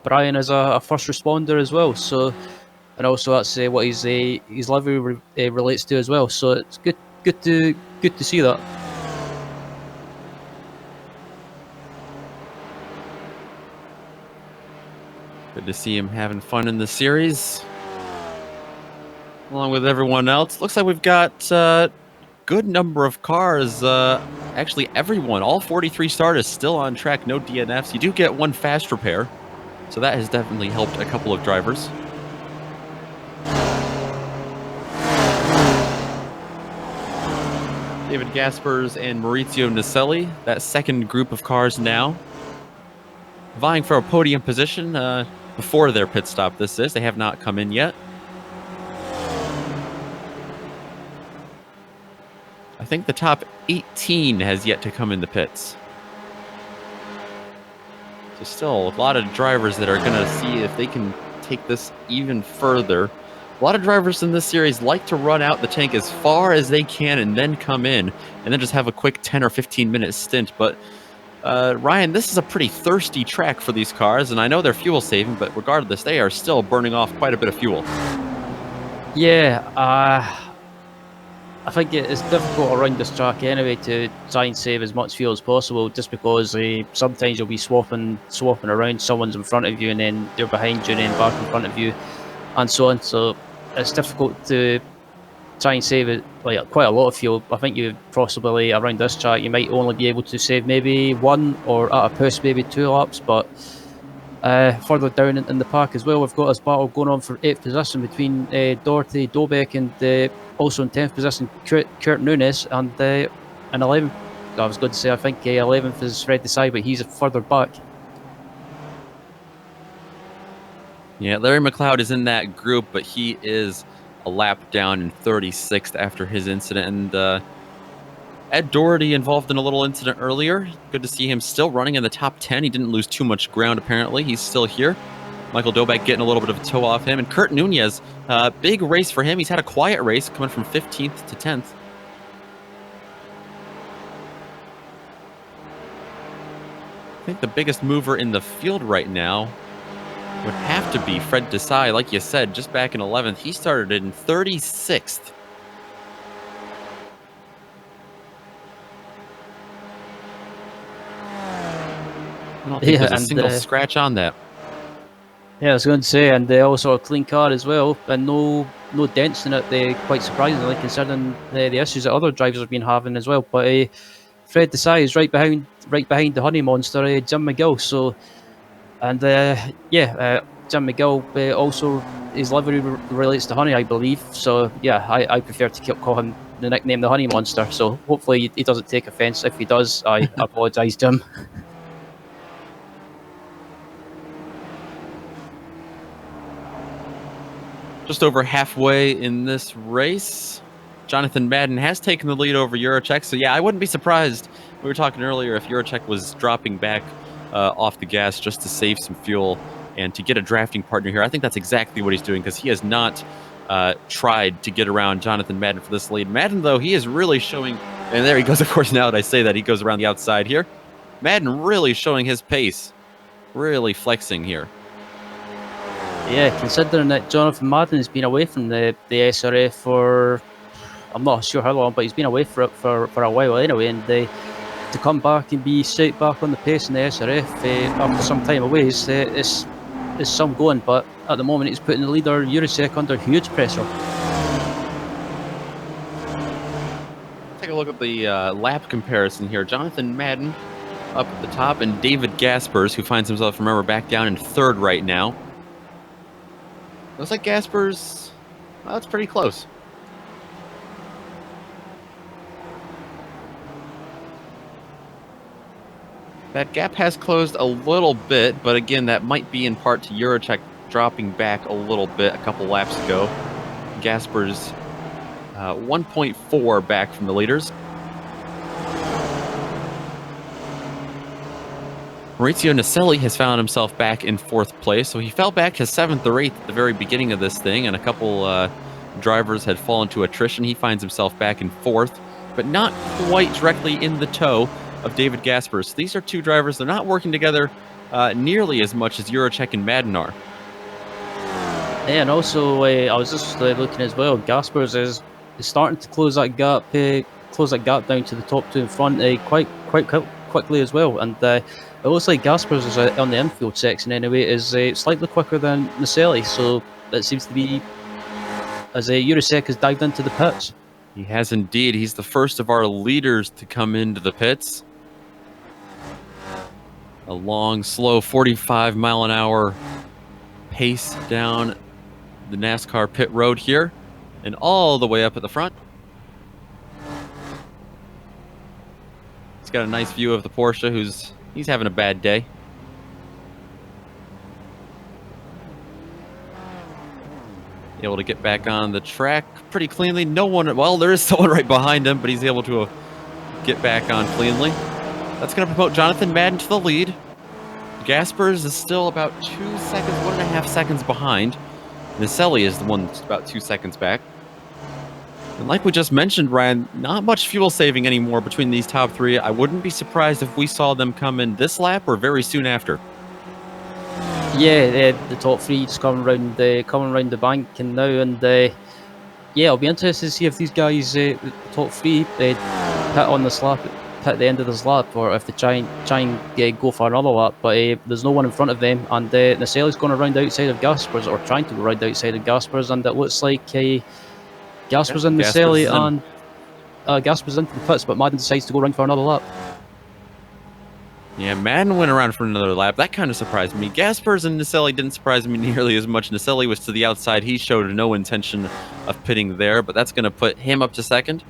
Brian is a first responder as well, so, and also that's what his livery relates to as well. So it's good to see that. Good to see him having fun in the series, along with everyone else. Looks like we've got a good number of cars. Actually, everyone, all 43 starters still on track, no DNFs. You do get one fast repair, so that has definitely helped a couple of drivers. David Gaspers and Maurizio Naselli, that second group of cars now, vying for a podium position before their pit stop. This is, they have not come in yet. I think the top 18 has yet to come in the pits. So still a lot of drivers that are going to see if they can take this even further. A lot of drivers in this series like to run out the tank as far as they can and then come in and then just have a quick 10 or 15 minute stint. But Ryan, this is a pretty thirsty track for these cars, and I know they're fuel saving, but regardless, they are still burning off quite a bit of fuel. Yeah, I think it's difficult around this track anyway to try and save as much fuel as possible, just because sometimes you'll be swapping around. Someone's in front of you and then they're behind you and then back in front of you, and so on. So it's difficult to try and save it, like, quite a lot of fuel. I think you possibly around this track you might only be able to save maybe 1 or at a push maybe 2 laps, but further down in the pack as well, we've got this battle going on for 8th position between Doherty, Dobek, and also in 10th position Kurt Nunes, and in 11th, I was going to say, I think 11th is Fred Desai, but he's further back. Yeah, Larry McLeod is in that group, but he is a lap down in 36th after his incident. And Ed Doherty involved in a little incident earlier. Good to see him still running in the top 10. He didn't lose too much ground, apparently. He's still here. Michael Dobek getting a little bit of a toe off him. And Kurt Nunez, big race for him. He's had a quiet race, coming from 15th to 10th. I think the biggest mover in the field right now would have to be Fred Desai. Like you said, just back in 11th. He started in 36th. I don't think there's a single scratch on that. Yeah, I was going to say, and also a clean car as well, and no dents in it. Quite surprisingly, considering the issues that other drivers have been having as well. But Fred Desai is right behind the Honey Monster, Jim McGill. So, and Jim McGill also, his livery relates to Honey, I believe. So yeah, I prefer to call him the nickname the Honey Monster. So hopefully he doesn't take offence. If he does, I apologise to him. Just over halfway in this race, Jonathan Madden has taken the lead over Juracek. So yeah, I wouldn't be surprised. We were talking earlier if Juracek was dropping back off the gas just to save some fuel and to get a drafting partner here. I think that's exactly what he's doing, because he has not tried to get around Jonathan Madden for this lead. Madden, though, he is really showing, and there he goes, of course, now that I say that, he goes around the outside here. Madden really showing his pace, really flexing here. Yeah, considering that Jonathan Madden has been away from the SRF for, I'm not sure how long, but he's been away for a while anyway, and to come back and be straight back on the pace in the SRF after some time away is some going, but at the moment he's putting the leader Juracek under huge pressure. Take a look look at the lap comparison here. Jonathan Madden up at the top, and David Gaspers, who finds himself, remember, back down in 3rd right now. Looks like Gaspers, well, that's pretty close. That gap has closed a little bit, but again, that might be in part to Juracek dropping back a little bit a couple laps ago. Gaspers 1.4 back from the leaders. Maurizio Naselli has found himself back in 4th place, so he fell back to 7th or 8th at the very beginning of this thing, and a couple drivers had fallen to attrition. He finds himself back in 4th, but not quite directly in the tow of David Gaspers. So these are two drivers. They're not working together nearly as much as Juracek and Madden are. Yeah, and also I was just looking as well. Gaspers is starting to close that gap down to the top 2 in front quite quickly as well. And it looks like Gaspers is on the infield section anyway is slightly quicker than Naselli. So that seems to be as Juracek has dived into the pits. He has indeed. He's the first of our leaders to come into the pits. A long, slow 45-mile-an-hour pace down the NASCAR pit road here, and all the way up at the front. He's got a nice view of the Porsche, he's having a bad day. Able to get back on the track pretty cleanly. No one, well, there is someone right behind him, but he's able to get back on cleanly. That's going to promote Jonathan Madden to the lead. Gaspers is still about 2 seconds, 1.5 seconds behind. Naselli is the one that's about 2 seconds back. And like we just mentioned, Ryan, not much fuel saving anymore between these top 3. I wouldn't be surprised if we saw them come in this lap or very soon after. Yeah, the top 3 just coming around the bank and now, and yeah, I'll be interested to see if these guys, the top 3, pit on this lap, pit at the end of this lap, or if they try and go for another lap. But there's no one in front of them, and Naselli's going around outside of Gaspers, or trying to go around outside of Gaspers, and it looks like Gaspers and Naselli and Gaspers into the pits, but Madden decides to go around for another lap. Yeah, Madden went around for another lap. That kind of surprised me. Gaspers and Naselli didn't surprise me nearly as much. Naselli was to the outside. He showed no intention of pitting there, but that's going to put him up to 2nd.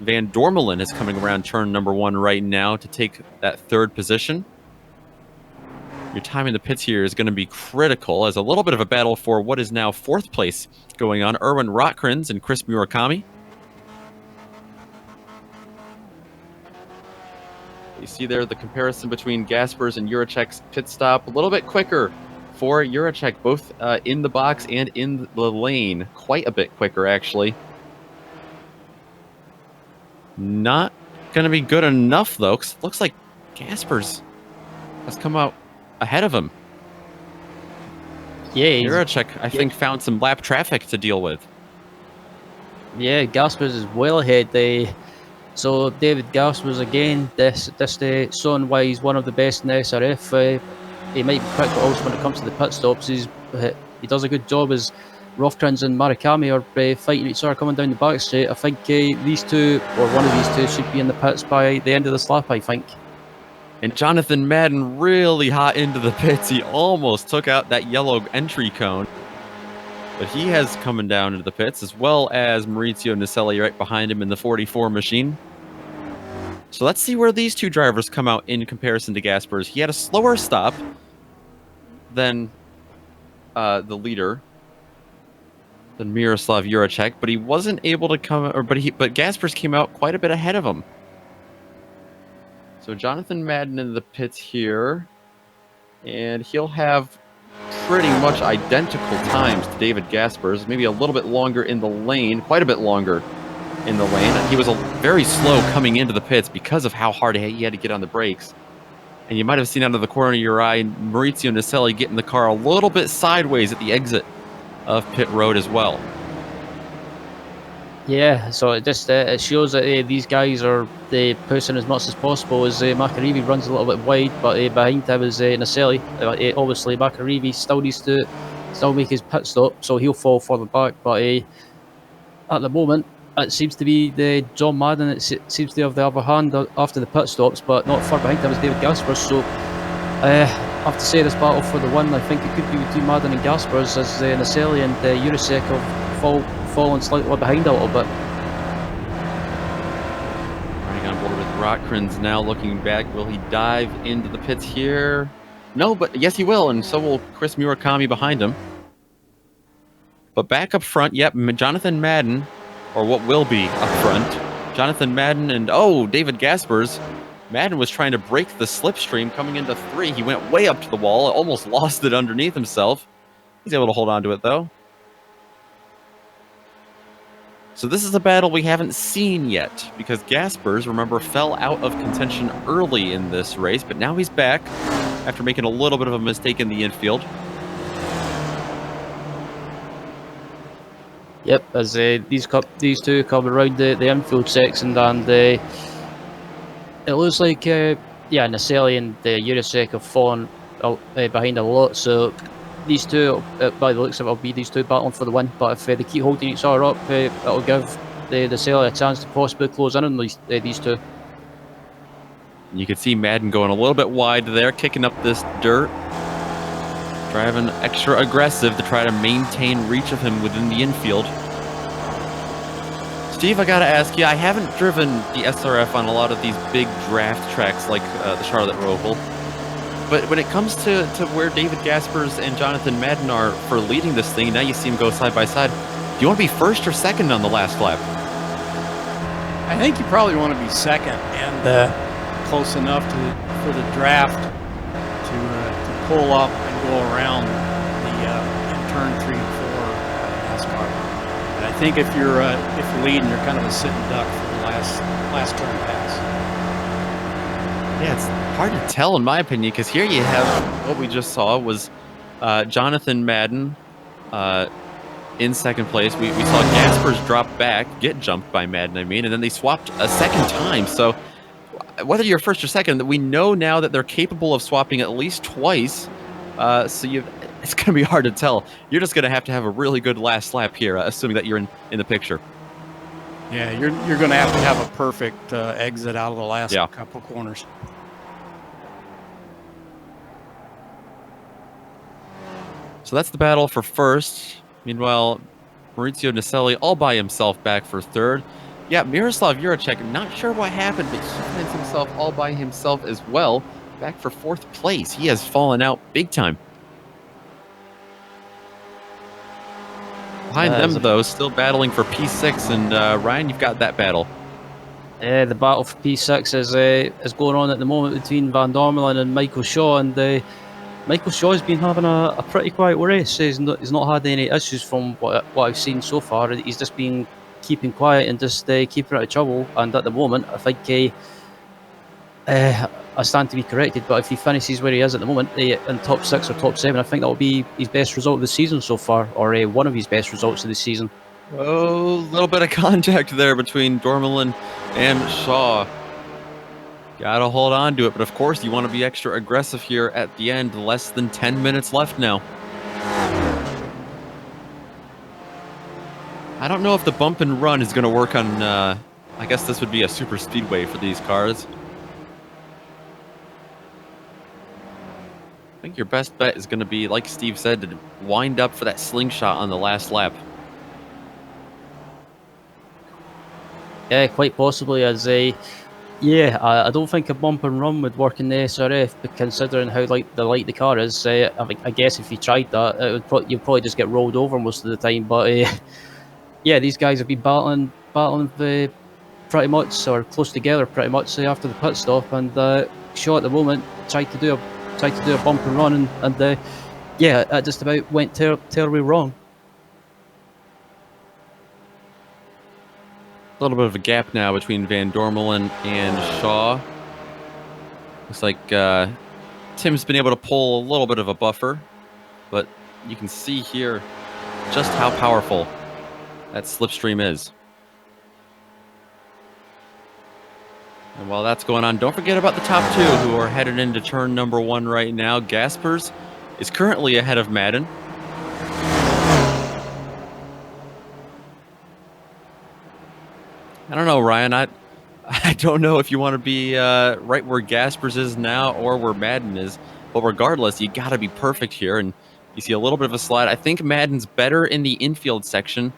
Van Dormelen is coming around turn number 1 right now to take that 3rd position. Your time in the pits here is going to be critical, as a little bit of a battle for what is now 4th place going on. Erwin Rotkrins and Chris Murakami. You see there the comparison between Gaspers and Juracek's pit stop. A little bit quicker for Juracek, both in the box and in the lane. Quite a bit quicker, actually. Not going to be good enough, though, because it looks like Gaspers has come out ahead of him. Yeah, Juracek, I think, found some lap traffic to deal with. Yeah, Gaspers is well ahead. So David Gaspers again, this showing why he's one of the best in the SRF. He might be quick, but also when it comes to the pit stops, he does a good job as Rotkrins and Murakami are fighting each other coming down the back straight. I think these two, or one of these two, should be in the pits by the end of this lap, I think. And Jonathan Madden really hot into the pits. He almost took out that yellow entry cone. But he has coming down into the pits, as well as Maurizio Naselli right behind him in the 44 machine. So let's see where these two drivers come out in comparison to Gaspers. He had a slower stop than the leader, than Miroslav Juracek, but he wasn't able to come, but Gaspers came out quite a bit ahead of him. So Jonathan Madden in the pits here, and he'll have pretty much identical times to David Gaspers, maybe a little bit longer in the lane, quite a bit longer in the lane. He was very slow coming into the pits because of how hard he had to get on the brakes. And you might have seen out of the corner of your eye Maurizio Naselli getting the car a little bit sideways at the exit of pit road as well. Yeah, so it just it shows that these guys are pushing as much as possible as Macarivi runs a little bit wide, but behind him is Naselli. Obviously, Macarivi still needs to make his pit stop, so he'll fall further back. But at the moment, it seems to be the John Madden that seems to have the upper hand after the pit stops, but not far behind him is David Gaspers. So I have to say this battle for the win, I think it could be between Madden and Gaspers, as Naselli and Jurasek have fallen slightly behind a little bit. Running on board with Rotkrins now looking back. Will he dive into the pits here? No, but yes, he will, and so will Chris Murakami behind him. But back up front, yep, Jonathan Madden, or what will be up front. Jonathan Madden and, oh, David Gaspers. Madden was trying to break the slipstream coming into 3. He went way up to the wall, almost lost it underneath himself. He's able to hold on to it, though. So this is a battle we haven't seen yet, because Gaspers, remember, fell out of contention early in this race, but now he's back after making a little bit of a mistake in the infield. Yep, as these two come around the infield section, and it looks like Naselli and Jurasek have fallen behind a lot. So these two, by the looks of it, will be these two battling for the win. But if they keep holding each other up, it'll give Naselli a chance to possibly close in on these two. You can see Madden going a little bit wide there, kicking up this dirt. Driving extra aggressive to try to maintain reach of him within the infield. Steve, I gotta ask you, I haven't driven the SRF on a lot of these big draft tracks like the Charlotte Roval, but when it comes to where David Gaspers and Jonathan Madden are for leading this thing, now you see them go side by side. Do you want to be first or second on the last lap? I think you probably want to be second and close enough for the draft to pull up and go around in turn 3 and 4 NASCAR. But I think if you're leading, you're kind of a sitting duck for the last turn pass. Yeah, it's hard to tell in my opinion, because here you have what we just saw was Jonathan Madden in second place. We saw Gaspers drop back, get jumped by Madden, and then they swapped a second time. So whether you're first or second, we know now that they're capable of swapping at least twice. So it's going to be hard to tell. You're just going to have a really good last lap here, assuming that you're in the picture. Yeah, you're going to have a perfect exit out of the last couple corners. So that's the battle for first. Meanwhile, Maurizio Naselli all by himself back for third. Yeah, Miroslav Juracek, not sure what happened, but he finds himself all by himself as well, back for 4th place. He has fallen out big time. Behind them, though, still battling for P6, and Ryan, you've got that battle. The battle for P6 is going on at the moment between Van Dormelen and Michael Shaw, and Michael Shaw's been having a pretty quiet race. He's not had any issues from what I've seen so far. He's just been keeping quiet and just keeping out of trouble. And at the moment, I think I stand to be corrected, but if he finishes where he is at the moment, in top 6 or top 7, I think that will be his best result of the season so far, or one of his best results of the season. Oh, a little bit of contact there between Dormelin and Shaw. Gotta hold on to it, but of course you want to be extra aggressive here at the end. Less than 10 minutes left now. I don't know if the bump and run is going to work on, I guess this would be a super speedway for these cars. I think your best bet is going to be, like Steve said, to wind up for that slingshot on the last lap. Yeah, quite possibly. I don't think a bump and run would work in the SRF, but considering how light the car is, I guess if you tried that, you'd probably just get rolled over most of the time. But yeah, these guys have been battling pretty much, or close together pretty much, after the pit stop, and Shaw at the moment tried to do a bump and run, and that just about went terribly wrong. A little bit of a gap now between Van Dormelen and Shaw. Looks like Tim's been able to pull a little bit of a buffer, but you can see here just how powerful that slipstream is. And while that's going on, don't forget about the top 2 who are headed into turn number 1 right now. Gaspers is currently ahead of Madden. I don't know, Ryan. I don't know if you want to be right where Gaspers is now or where Madden is, but regardless, you got to be perfect here. And you see a little bit of a slide. I think Madden's better in the infield section,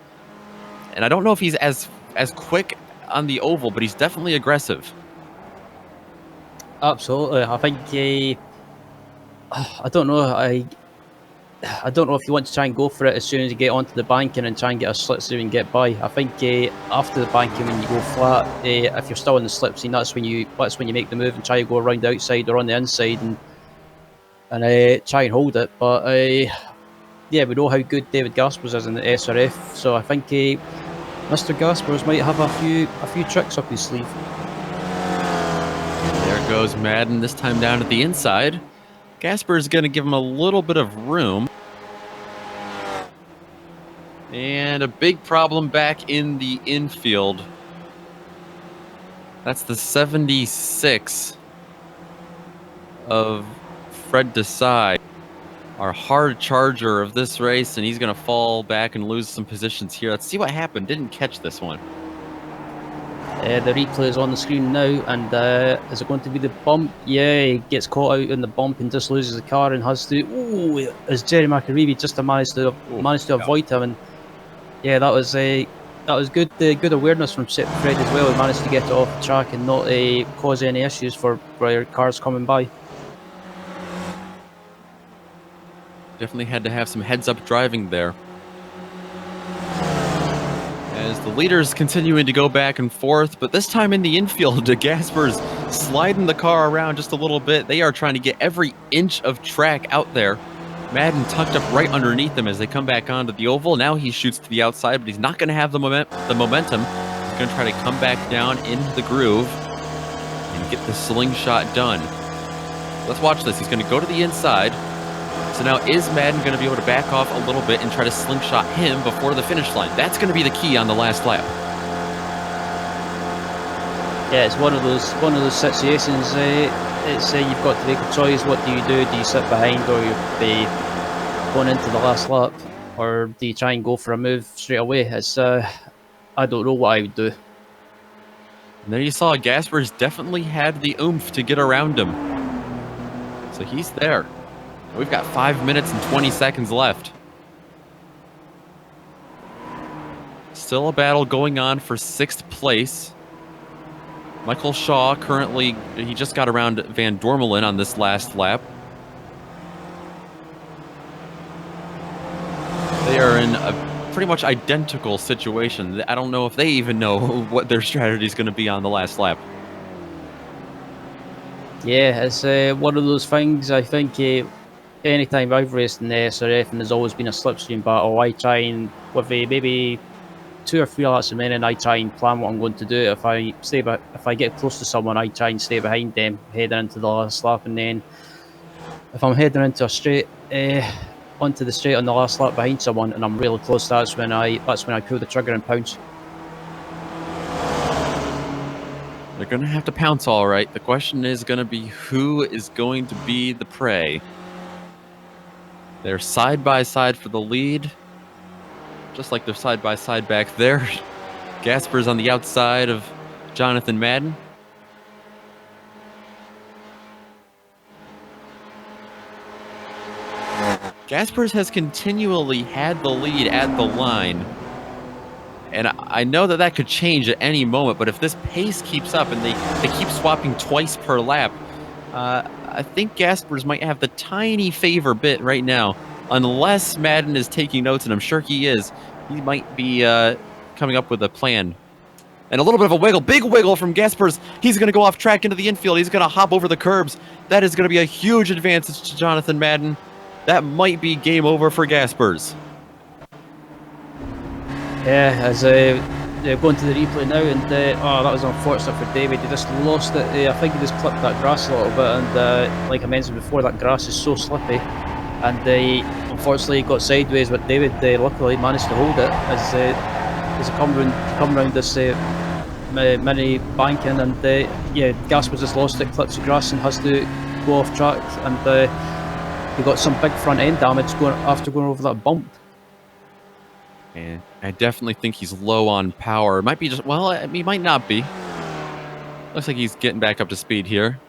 and I don't know if he's as quick on the oval, but he's definitely aggressive. Absolutely. I think I don't know. I don't know if you want to try and go for it as soon as you get onto the banking and try and get a slip through and get by. I think after the banking, when you go flat, if you're still in the slip scene, that's when you make the move and try to go around the outside or on the inside and try and hold it. But yeah, we know how good David Gaspers is in the SRF, so I think Mr. Gaspers might have a few tricks up his sleeve. There goes Madden, this time down at the inside. Gasper is going to give him a little bit of room. And a big problem back in the infield. That's the 76 of Fred Desai, our hard charger of this race, and he's going to fall back and lose some positions here. Let's see what happened. Didn't catch this one. The replay is on the screen now, and is it going to be the bump? Yeah, he gets caught out in the bump and just loses the car and has to. Ooh, as Jerry McAreevy just managed to avoid him, and yeah, that was good. Good awareness from Fred as well. He managed to get it off the track and not cause any issues for cars coming by. Definitely had to have some heads-up driving there. As the leaders continuing to go back and forth, but this time in the infield, Gasper's sliding the car around just a little bit. They are trying to get every inch of track out there. Madden tucked up right underneath them as they come back onto the oval. Now he shoots to the outside, but he's not going to have the momentum. He's going to try to come back down into the groove and get the slingshot done. Let's watch this. He's going to go to the inside. So now is Madden going to be able to back off a little bit and try to slingshot him before the finish line? That's going to be the key on the last lap. Yeah, it's one of those situations. It's you've got to make a choice. What do? Do you sit behind, or you going into the last lap, or do you try and go for a move straight away? It's I don't know what I would do. And there you saw Gasper's definitely had the oomph to get around him. So he's there. We've got 5 minutes and 20 seconds left. Still a battle going on for 6th place. Michael Shaw currently, he just got around Van Dormelen on this last lap. They are in a pretty much identical situation. I don't know if they even know what their strategy is going to be on the last lap. Yeah, it's one of those things. I think anytime I've raced in the SRF and there's always been a slipstream battle, I try and, with maybe 2 or 3 laps remaining, I try and plan what I'm going to do. If I get close to someone, I try and stay behind them heading into the last lap, and then if I'm heading into a straight onto the straight on the last lap behind someone and I'm really close, that's when I pull the trigger and pounce. They're going to have to pounce all right. The question is going to be who is going to be the prey. They're side by side for the lead, just like they're side by side back there. Gasper's on the outside of Jonathan Madden. Gasper's has continually had the lead at the line. And I know that could change at any moment, but if this pace keeps up and they keep swapping twice per lap, I think Gasper's might have the tiny favor bit right now. Unless Madden is taking notes, and I'm sure he is, he might be coming up with a plan. And a little bit of a wiggle, big wiggle from Gasper's. He's going to go off track into the infield. He's going to hop over the curbs. That is going to be a huge advantage to Jonathan Madden. That might be game over for Gasper's. Yeah, as going to the replay now, and oh, that was unfortunate for David. He just lost it. I think he just clipped that grass a little bit, and like I mentioned before, that grass is so slippy, and unfortunately got sideways. But David luckily managed to hold it as he come round this mini banking, and yeah, Gasper just lost it, clips the grass, and has to go off track, and he got some big front end damage after going over that bump. And I definitely think he's low on power. It might be just, well, he might not be. Looks like he's getting back up to speed here.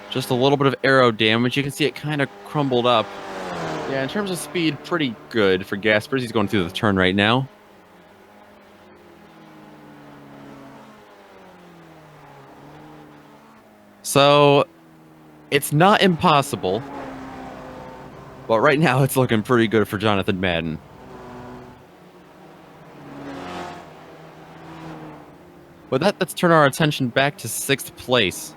Just a little bit of aero damage. You can see it kind of crumbled up. Yeah, in terms of speed, pretty good for Gaspers. He's going through the turn right now. So, it's not impossible. But right now, it's looking pretty good for Jonathan Madden. With that, let's turn our attention back to 6th place.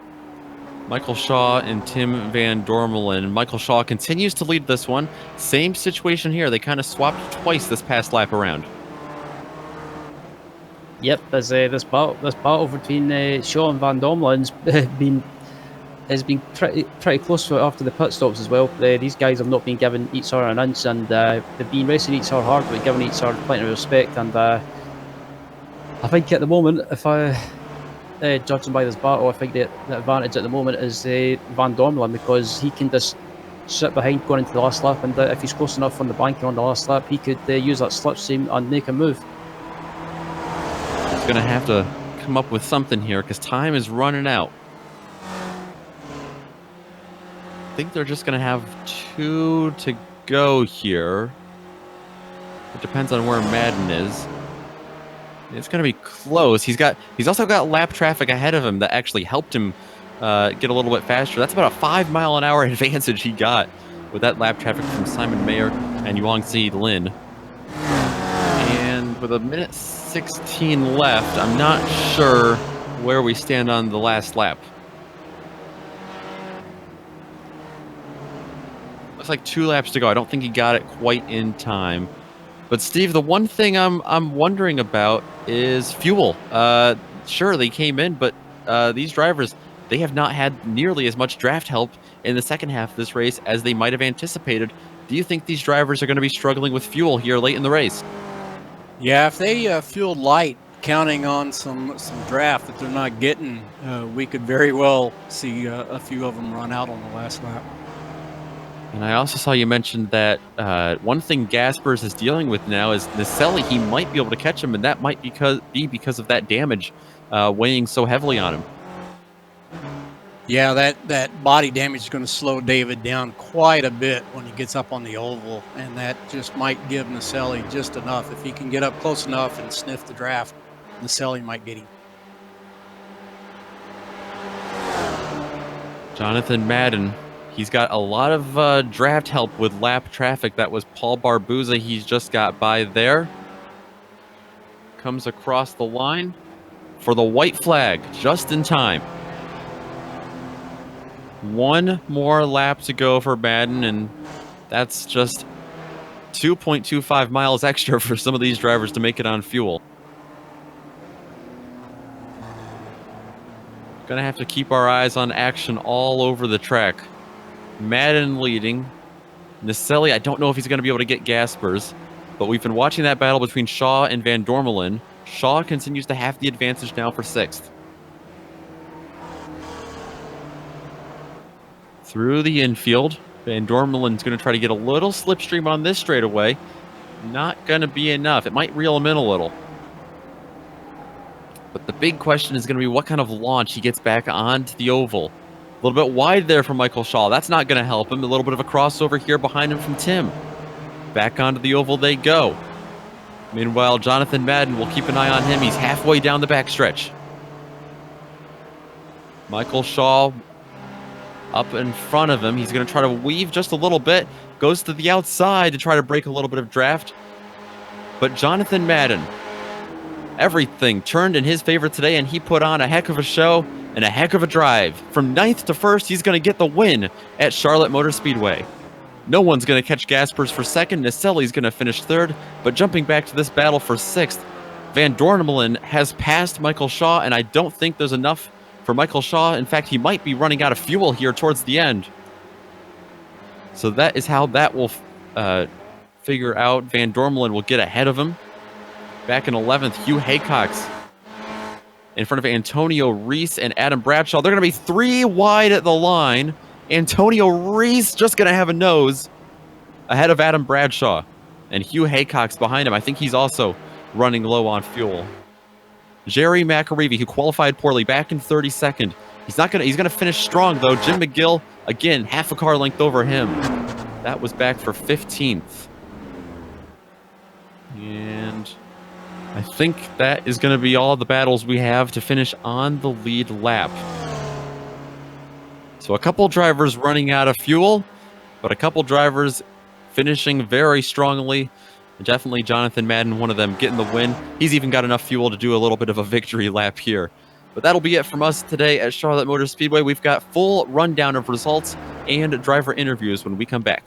Michael Shaw and Tim Van Dormelen. Michael Shaw continues to lead this one. Same situation here. They kind of swapped twice this past lap around. Yep, there's this battle between Shaw and Van Dormelen's has been pretty close to it after the pit stops as well. These guys have not been given each other an inch, and they've been racing each other hard, but giving each other plenty of respect. And I think at the moment, if judging by this battle, I think the advantage at the moment is Van Dormelen, because he can just sit behind going into the last lap, and if he's close enough on the banking on the last lap, he could use that slipstream and make a move. He's going to have to come up with something here because time is running out. I think they're just going to have 2 to go here. It depends on where Madden is. It's going to be close. He's also got lap traffic ahead of him that actually helped him get a little bit faster. That's about a 5-mile-an-hour advantage he got with that lap traffic from Simon Mayer and Yuangzi Lin. And with 1:16 left, I'm not sure where we stand on the last lap. Looks like 2 laps to go. I don't think he got it quite in time. But Steve, the one thing I'm wondering about is fuel. Sure, they came in, but these drivers, they have not had nearly as much draft help in the second half of this race as they might have anticipated. Do you think these drivers are going to be struggling with fuel here late in the race? Yeah, if they fueled light, counting on some draft that they're not getting, we could very well see a few of them run out on the last lap. And I also saw you mention that one thing Gaspers is dealing with now is Naselli. He might be able to catch him, and that might be because of that damage weighing so heavily on him. Yeah, that body damage is going to slow David down quite a bit when he gets up on the oval, and that just might give Naselli just enough. If he can get up close enough and sniff the draft, Naselli might get him. Jonathan Madden. He's got a lot of draft help with lap traffic. That was Paul Barbuza. He's just got by there. Comes across the line for the white flag, just in time. 1 more lap to go for Madden, and that's just 2.25 miles extra for some of these drivers to make it on fuel. Gonna have to keep our eyes on action all over the track. Madden leading. Naselli, I don't know if he's going to be able to get Gaspers, but we've been watching that battle between Shaw and Van Dormelen. Shaw continues to have the advantage now for 6th. Through the infield, Van Dormelen's going to try to get a little slipstream on this straightaway. Not going to be enough. It might reel him in a little. But the big question is going to be what kind of launch he gets back onto the oval. A little bit wide there for Michael Shaw. That's not going to help him. A little bit of a crossover here behind him from Tim. Back onto the oval they go. Meanwhile, Jonathan Madden, will keep an eye on him. He's halfway down the backstretch. Michael Shaw up in front of him. He's going to try to weave just a little bit. Goes to the outside to try to break a little bit of draft. But Jonathan Madden, everything turned in his favor today, and he put on a heck of a show and a heck of a drive. From 9th to 1st, he's going to get the win at Charlotte Motor Speedway. No one's going to catch Gaspers for 2nd. Naselli's going to finish 3rd. But jumping back to this battle for 6th, Van Dormelen has passed Michael Shaw, and I don't think there's enough for Michael Shaw. In fact, he might be running out of fuel here towards the end. So that is how that will figure out. Van Dormelen will get ahead of him. Back in 11th, Hugh Haycox in front of Antonio Reese and Adam Bradshaw. They're going to be 3 wide at the line. Antonio Reese just going to have a nose ahead of Adam Bradshaw. And Hugh Haycock's behind him. I think he's also running low on fuel. Jerry McAreevy, who qualified poorly, back in 32nd. He's gonna finish strong though. Jim McGill, again, half a car length over him. That was back for 15th. And I think that is going to be all the battles we have to finish on the lead lap. So a couple drivers running out of fuel, but a couple drivers finishing very strongly. Definitely Jonathan Madden, one of them, getting the win. He's even got enough fuel to do a little bit of a victory lap here. But that'll be it from us today at Charlotte Motor Speedway. We've got full rundown of results and driver interviews when we come back.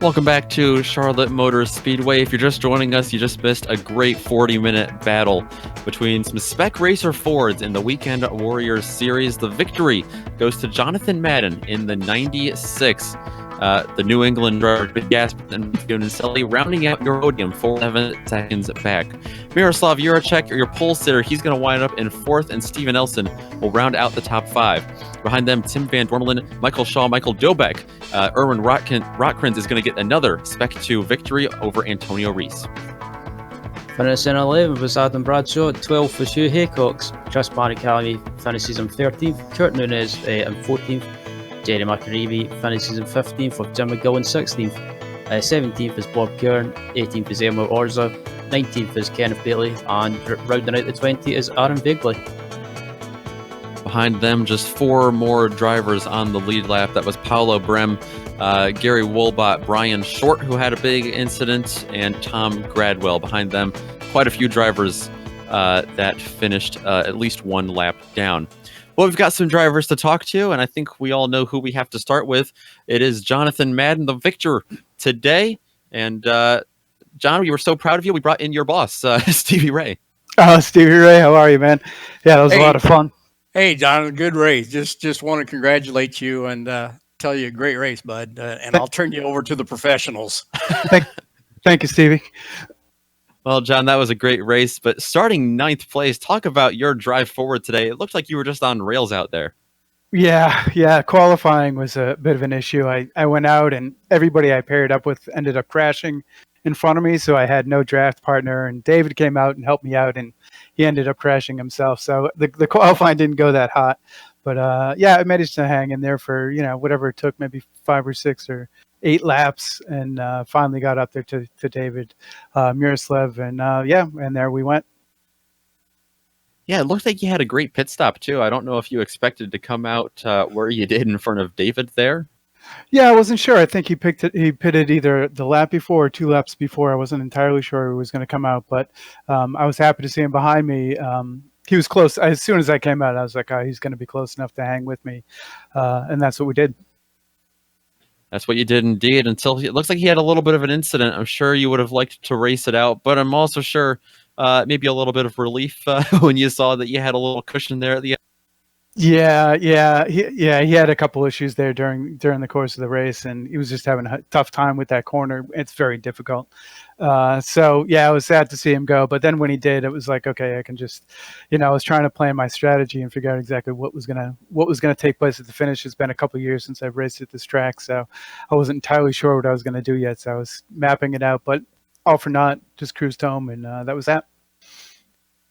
Welcome back to Charlotte Motor Speedway. If you're just joining us, you just missed a great 40-minute battle between some Spec Racer Fords in the Weekend Warriors Series. The victory goes to Jonathan Madden in the 96. The New England driver, Big Gas, and Sully rounding out your podium 7 seconds back. Miroslav Juracek, your pole sitter, he's going to wind up in 4th, and Steven Elson will round out the top 5. Behind them, Tim Van Dormelen, Michael Shaw, Michael Dobek. Erwin Rotkrins is going to get another Spec 2 victory over Antonio Reese. Finishing 11th was Adam Bradshaw, 12th was Hugh Haycox. Chris Barrichelli finishes in 13th, Kurt Nunes in 14th. Jerry McAreevy finishes in 15th with Jim McGill in 16th. 17th is Bob Kern, 18th is Elmer Orza, 19th is Kenneth Bailey, and rounding out the 20 is Aaron Begley. Behind them, just 4 more drivers on the lead lap. That was Paolo Brem, Gary Wolbott, Brian Short, who had a big incident, and Tom Gradwell. Behind them, quite a few drivers that finished at least 1 lap down. Well, we've got some drivers to talk to, and I think we all know who we have to start with. It is Jonathan Madden, the victor today. And John, we were so proud of you. We brought in your boss, Stevie Ray. Oh, Stevie Ray, how are you, man? Yeah, that was a lot of fun. Hey, John, good race. Just want to congratulate you and tell you a great race, bud. And I'll turn you over to the professionals. Thank you, Stevie. Well, John, that was a great race, but starting 9th place, talk about your drive forward today. It looked like you were just on rails out there. Yeah. Qualifying was a bit of an issue. I went out and everybody I paired up with ended up crashing in front of me, so I had no draft partner, and David came out and helped me out, and he ended up crashing himself. So the qualifying didn't go that hot. But yeah, I managed to hang in there for, whatever it took, maybe 5 or 6 or 8 laps, and finally got up there to David Miroslav, and and there we went. Yeah, it looked like you had a great pit stop too. I don't know if you expected to come out where you did in front of David there. Yeah, I wasn't sure. I think he pitted either the lap before or 2 laps before. I wasn't entirely sure he was going to come out, but I was happy to see him behind me. He was close. As soon as I came out, I was like, oh, he's going to be close enough to hang with me, and that's what we did. That's what you did indeed, until it looks like he had a little bit of an incident. I'm sure you would have liked to race it out, but I'm also sure maybe a little bit of relief when you saw that you had a little cushion there at the end. He had a couple issues there during the course of the race, and he was just having a tough time with that corner. It's very difficult. So yeah, it was sad to see him go. But then when he did, it was like, okay, I can just, I was trying to plan my strategy and figure out exactly what was gonna take place at the finish. It's been a couple years since I've raced at this track, so I wasn't entirely sure what I was gonna do yet. So I was mapping it out, but all for naught, just cruised home, and that was that.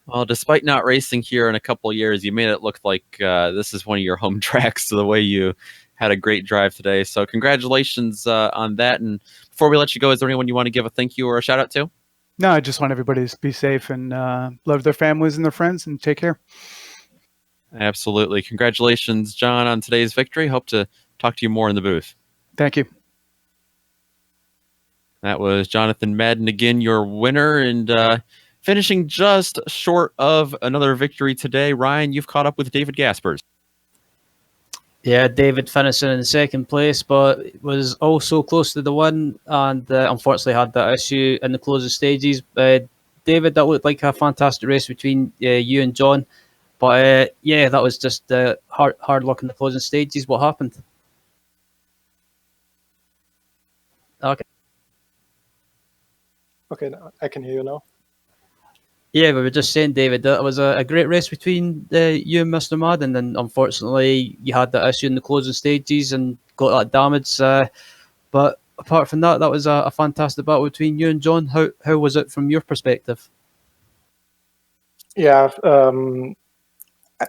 Well, despite not racing here in a couple of years, you made it look like this is one of your home tracks. So the way you had a great drive today. So congratulations on that. And before we let you go, is there anyone you want to give a thank you or a shout out to? No, I just want everybody to be safe and love their families and their friends and take care. Absolutely. Congratulations, John, on today's victory. Hope to talk to you more in the booth. Thank you. That was Jonathan Madden again, your winner, and finishing just short of another victory today. Ryan, you've caught up with David Gaspers. Yeah, David finishing in second place, but was also close to the win, and unfortunately had that issue in the closing stages. David, that looked like a fantastic race between you and John, but yeah, that was just hard luck in the closing stages. What happened? Okay. Okay, I can hear you now. Yeah, we were just saying, David, that was a great race between you and Mr. Madden, and unfortunately you had that issue in the closing stages and got that damage. But apart from that, that was a fantastic battle between you and John. How was it from your perspective? Yeah,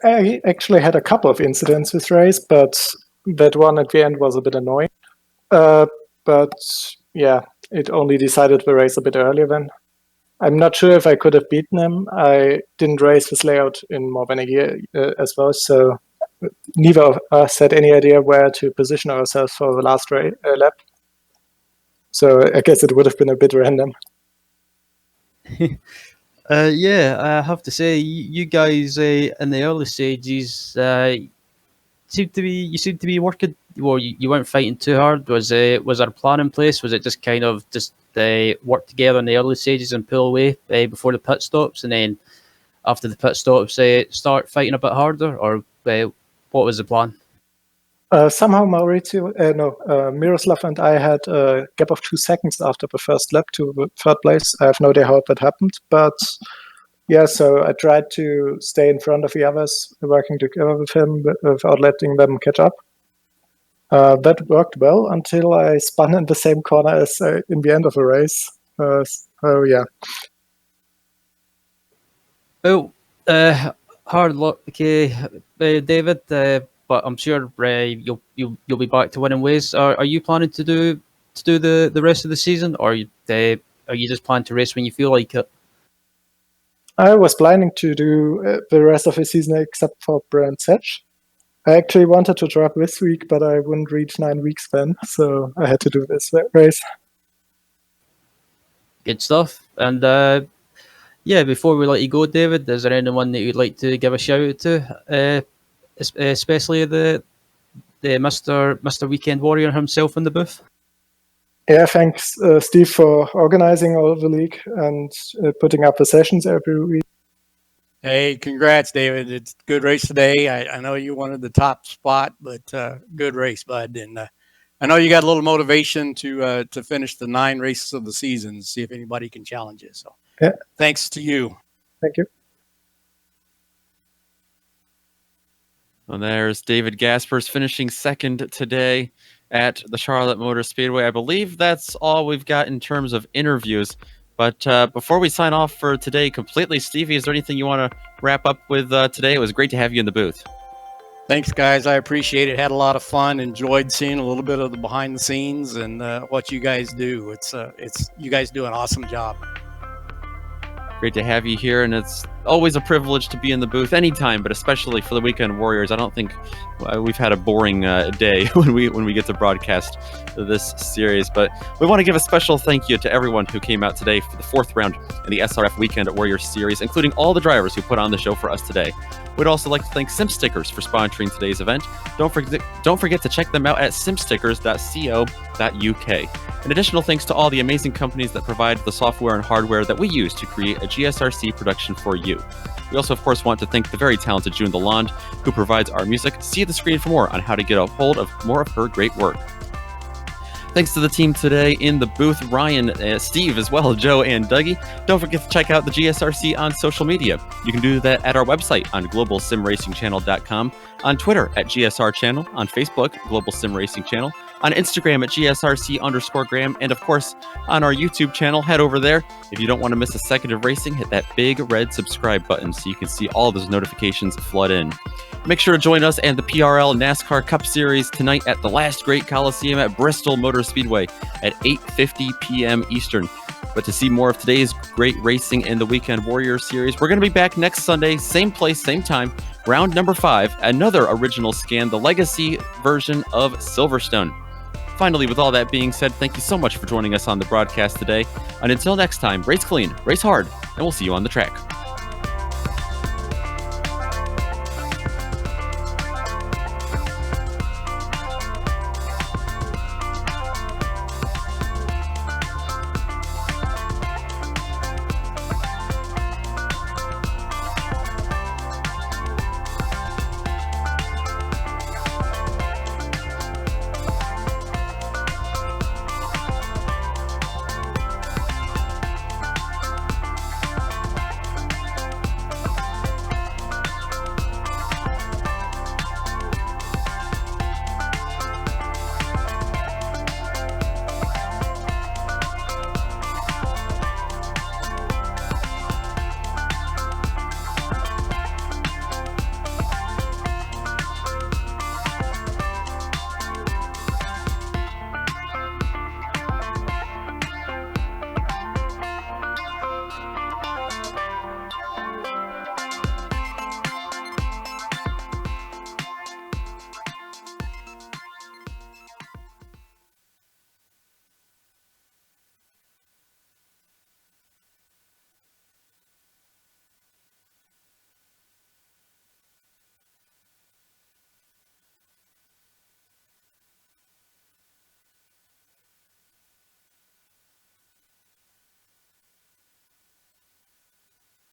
I actually had a couple of incidents with race, but that one at the end was a bit annoying. But yeah, it only decided the race a bit earlier then. I'm not sure if I could have beaten him. I didn't race this layout in more than a year as well, so neither of us had any idea where to position ourselves for the last lap. So I guess it would have been a bit random. Yeah, I have to say, you guys in the early stages seemed to be working. Well, you weren't fighting too hard. Was there a plan in place? Was it just kind of just work together in the early stages and pull away before the pit stops, and then after the pit stops start fighting a bit harder, or what was the plan? Somehow Miroslav and I had a gap of 2 seconds after the first lap to the third place. I have no idea how that happened, but yeah, so I tried to stay in front of the others, working together with him without letting them catch up. That worked well until I spun in the same corner as in the end of the race. So yeah. Well, hard luck, okay, David. But I'm sure you'll be back to winning ways. Are you planning to do the rest of the season, or are you just planning to race when you feel like it? I was planning to do the rest of the season except for Brands Hatch. I actually wanted to drop this week, but I wouldn't reach 9 weeks then, so I had to do this race. Good stuff. And yeah, before we let you go, David, is there anyone that you'd like to give a shout out to, especially the Mr. Weekend Warrior himself in the booth? Yeah, thanks, Steve, for organizing all the league and putting up the sessions every week. Hey, congrats, David. It's a good race today. I know you wanted the top spot, but good race, bud. And I know you got a little motivation to finish the 9 races of the season, see if anybody can challenge you. So yeah, thanks to you. Thank you. And there's David Gaspers finishing second today at the Charlotte Motor Speedway. I believe that's all we've got in terms of interviews. But before we sign off for today completely, Stevie, is there anything you want to wrap up with today? It was great to have you in the booth. Thanks, guys. I appreciate it. Had a lot of fun. Enjoyed seeing a little bit of the behind the scenes and what you guys do. It's you guys do an awesome job. Great to have you here, and it's always a privilege to be in the booth anytime, but especially for the Weekend Warriors. I don't think we've had a boring day when we get to broadcast this series, but we want to give a special thank you to everyone who came out today for the 4th round in the SRF Weekend Warriors series, including all the drivers who put on the show for us today. We'd also like to thank SimStickers for sponsoring today's event. Don't forget to check them out at simstickers.co.uk. An additional thanks to all the amazing companies that provide the software and hardware that we use to create a GSRC production for you. you. We also, of course, want to thank the very talented June Lalonde, who provides our music. See the screen for more on how to get a hold of more of her great work. Thanks to the team today in the booth, Ryan, Steve as well, Joe, and Dougie. Don't forget to check out the GSRC on social media. You can do that at our website on globalsimracingchannel.com, on Twitter at GSR Channel, on Facebook, Global Sim Racing Channel, on Instagram at GSRC_Graham, and of course, on our YouTube channel. Head over there. If you don't want to miss a second of racing, hit that big red subscribe button so you can see all those notifications flood in. Make sure to join us and the PRL NASCAR Cup Series tonight at the Last Great Coliseum at Bristol Motor Speedway at 8:50 p.m. Eastern. But to see more of today's great racing in the Weekend Warrior Series, we're going to be back next Sunday, same place, same time, round number 5, another original scan, the Legacy version of Silverstone. Finally, with all that being said, thank you so much for joining us on the broadcast today. And until next time, race clean, race hard, and we'll see you on the track.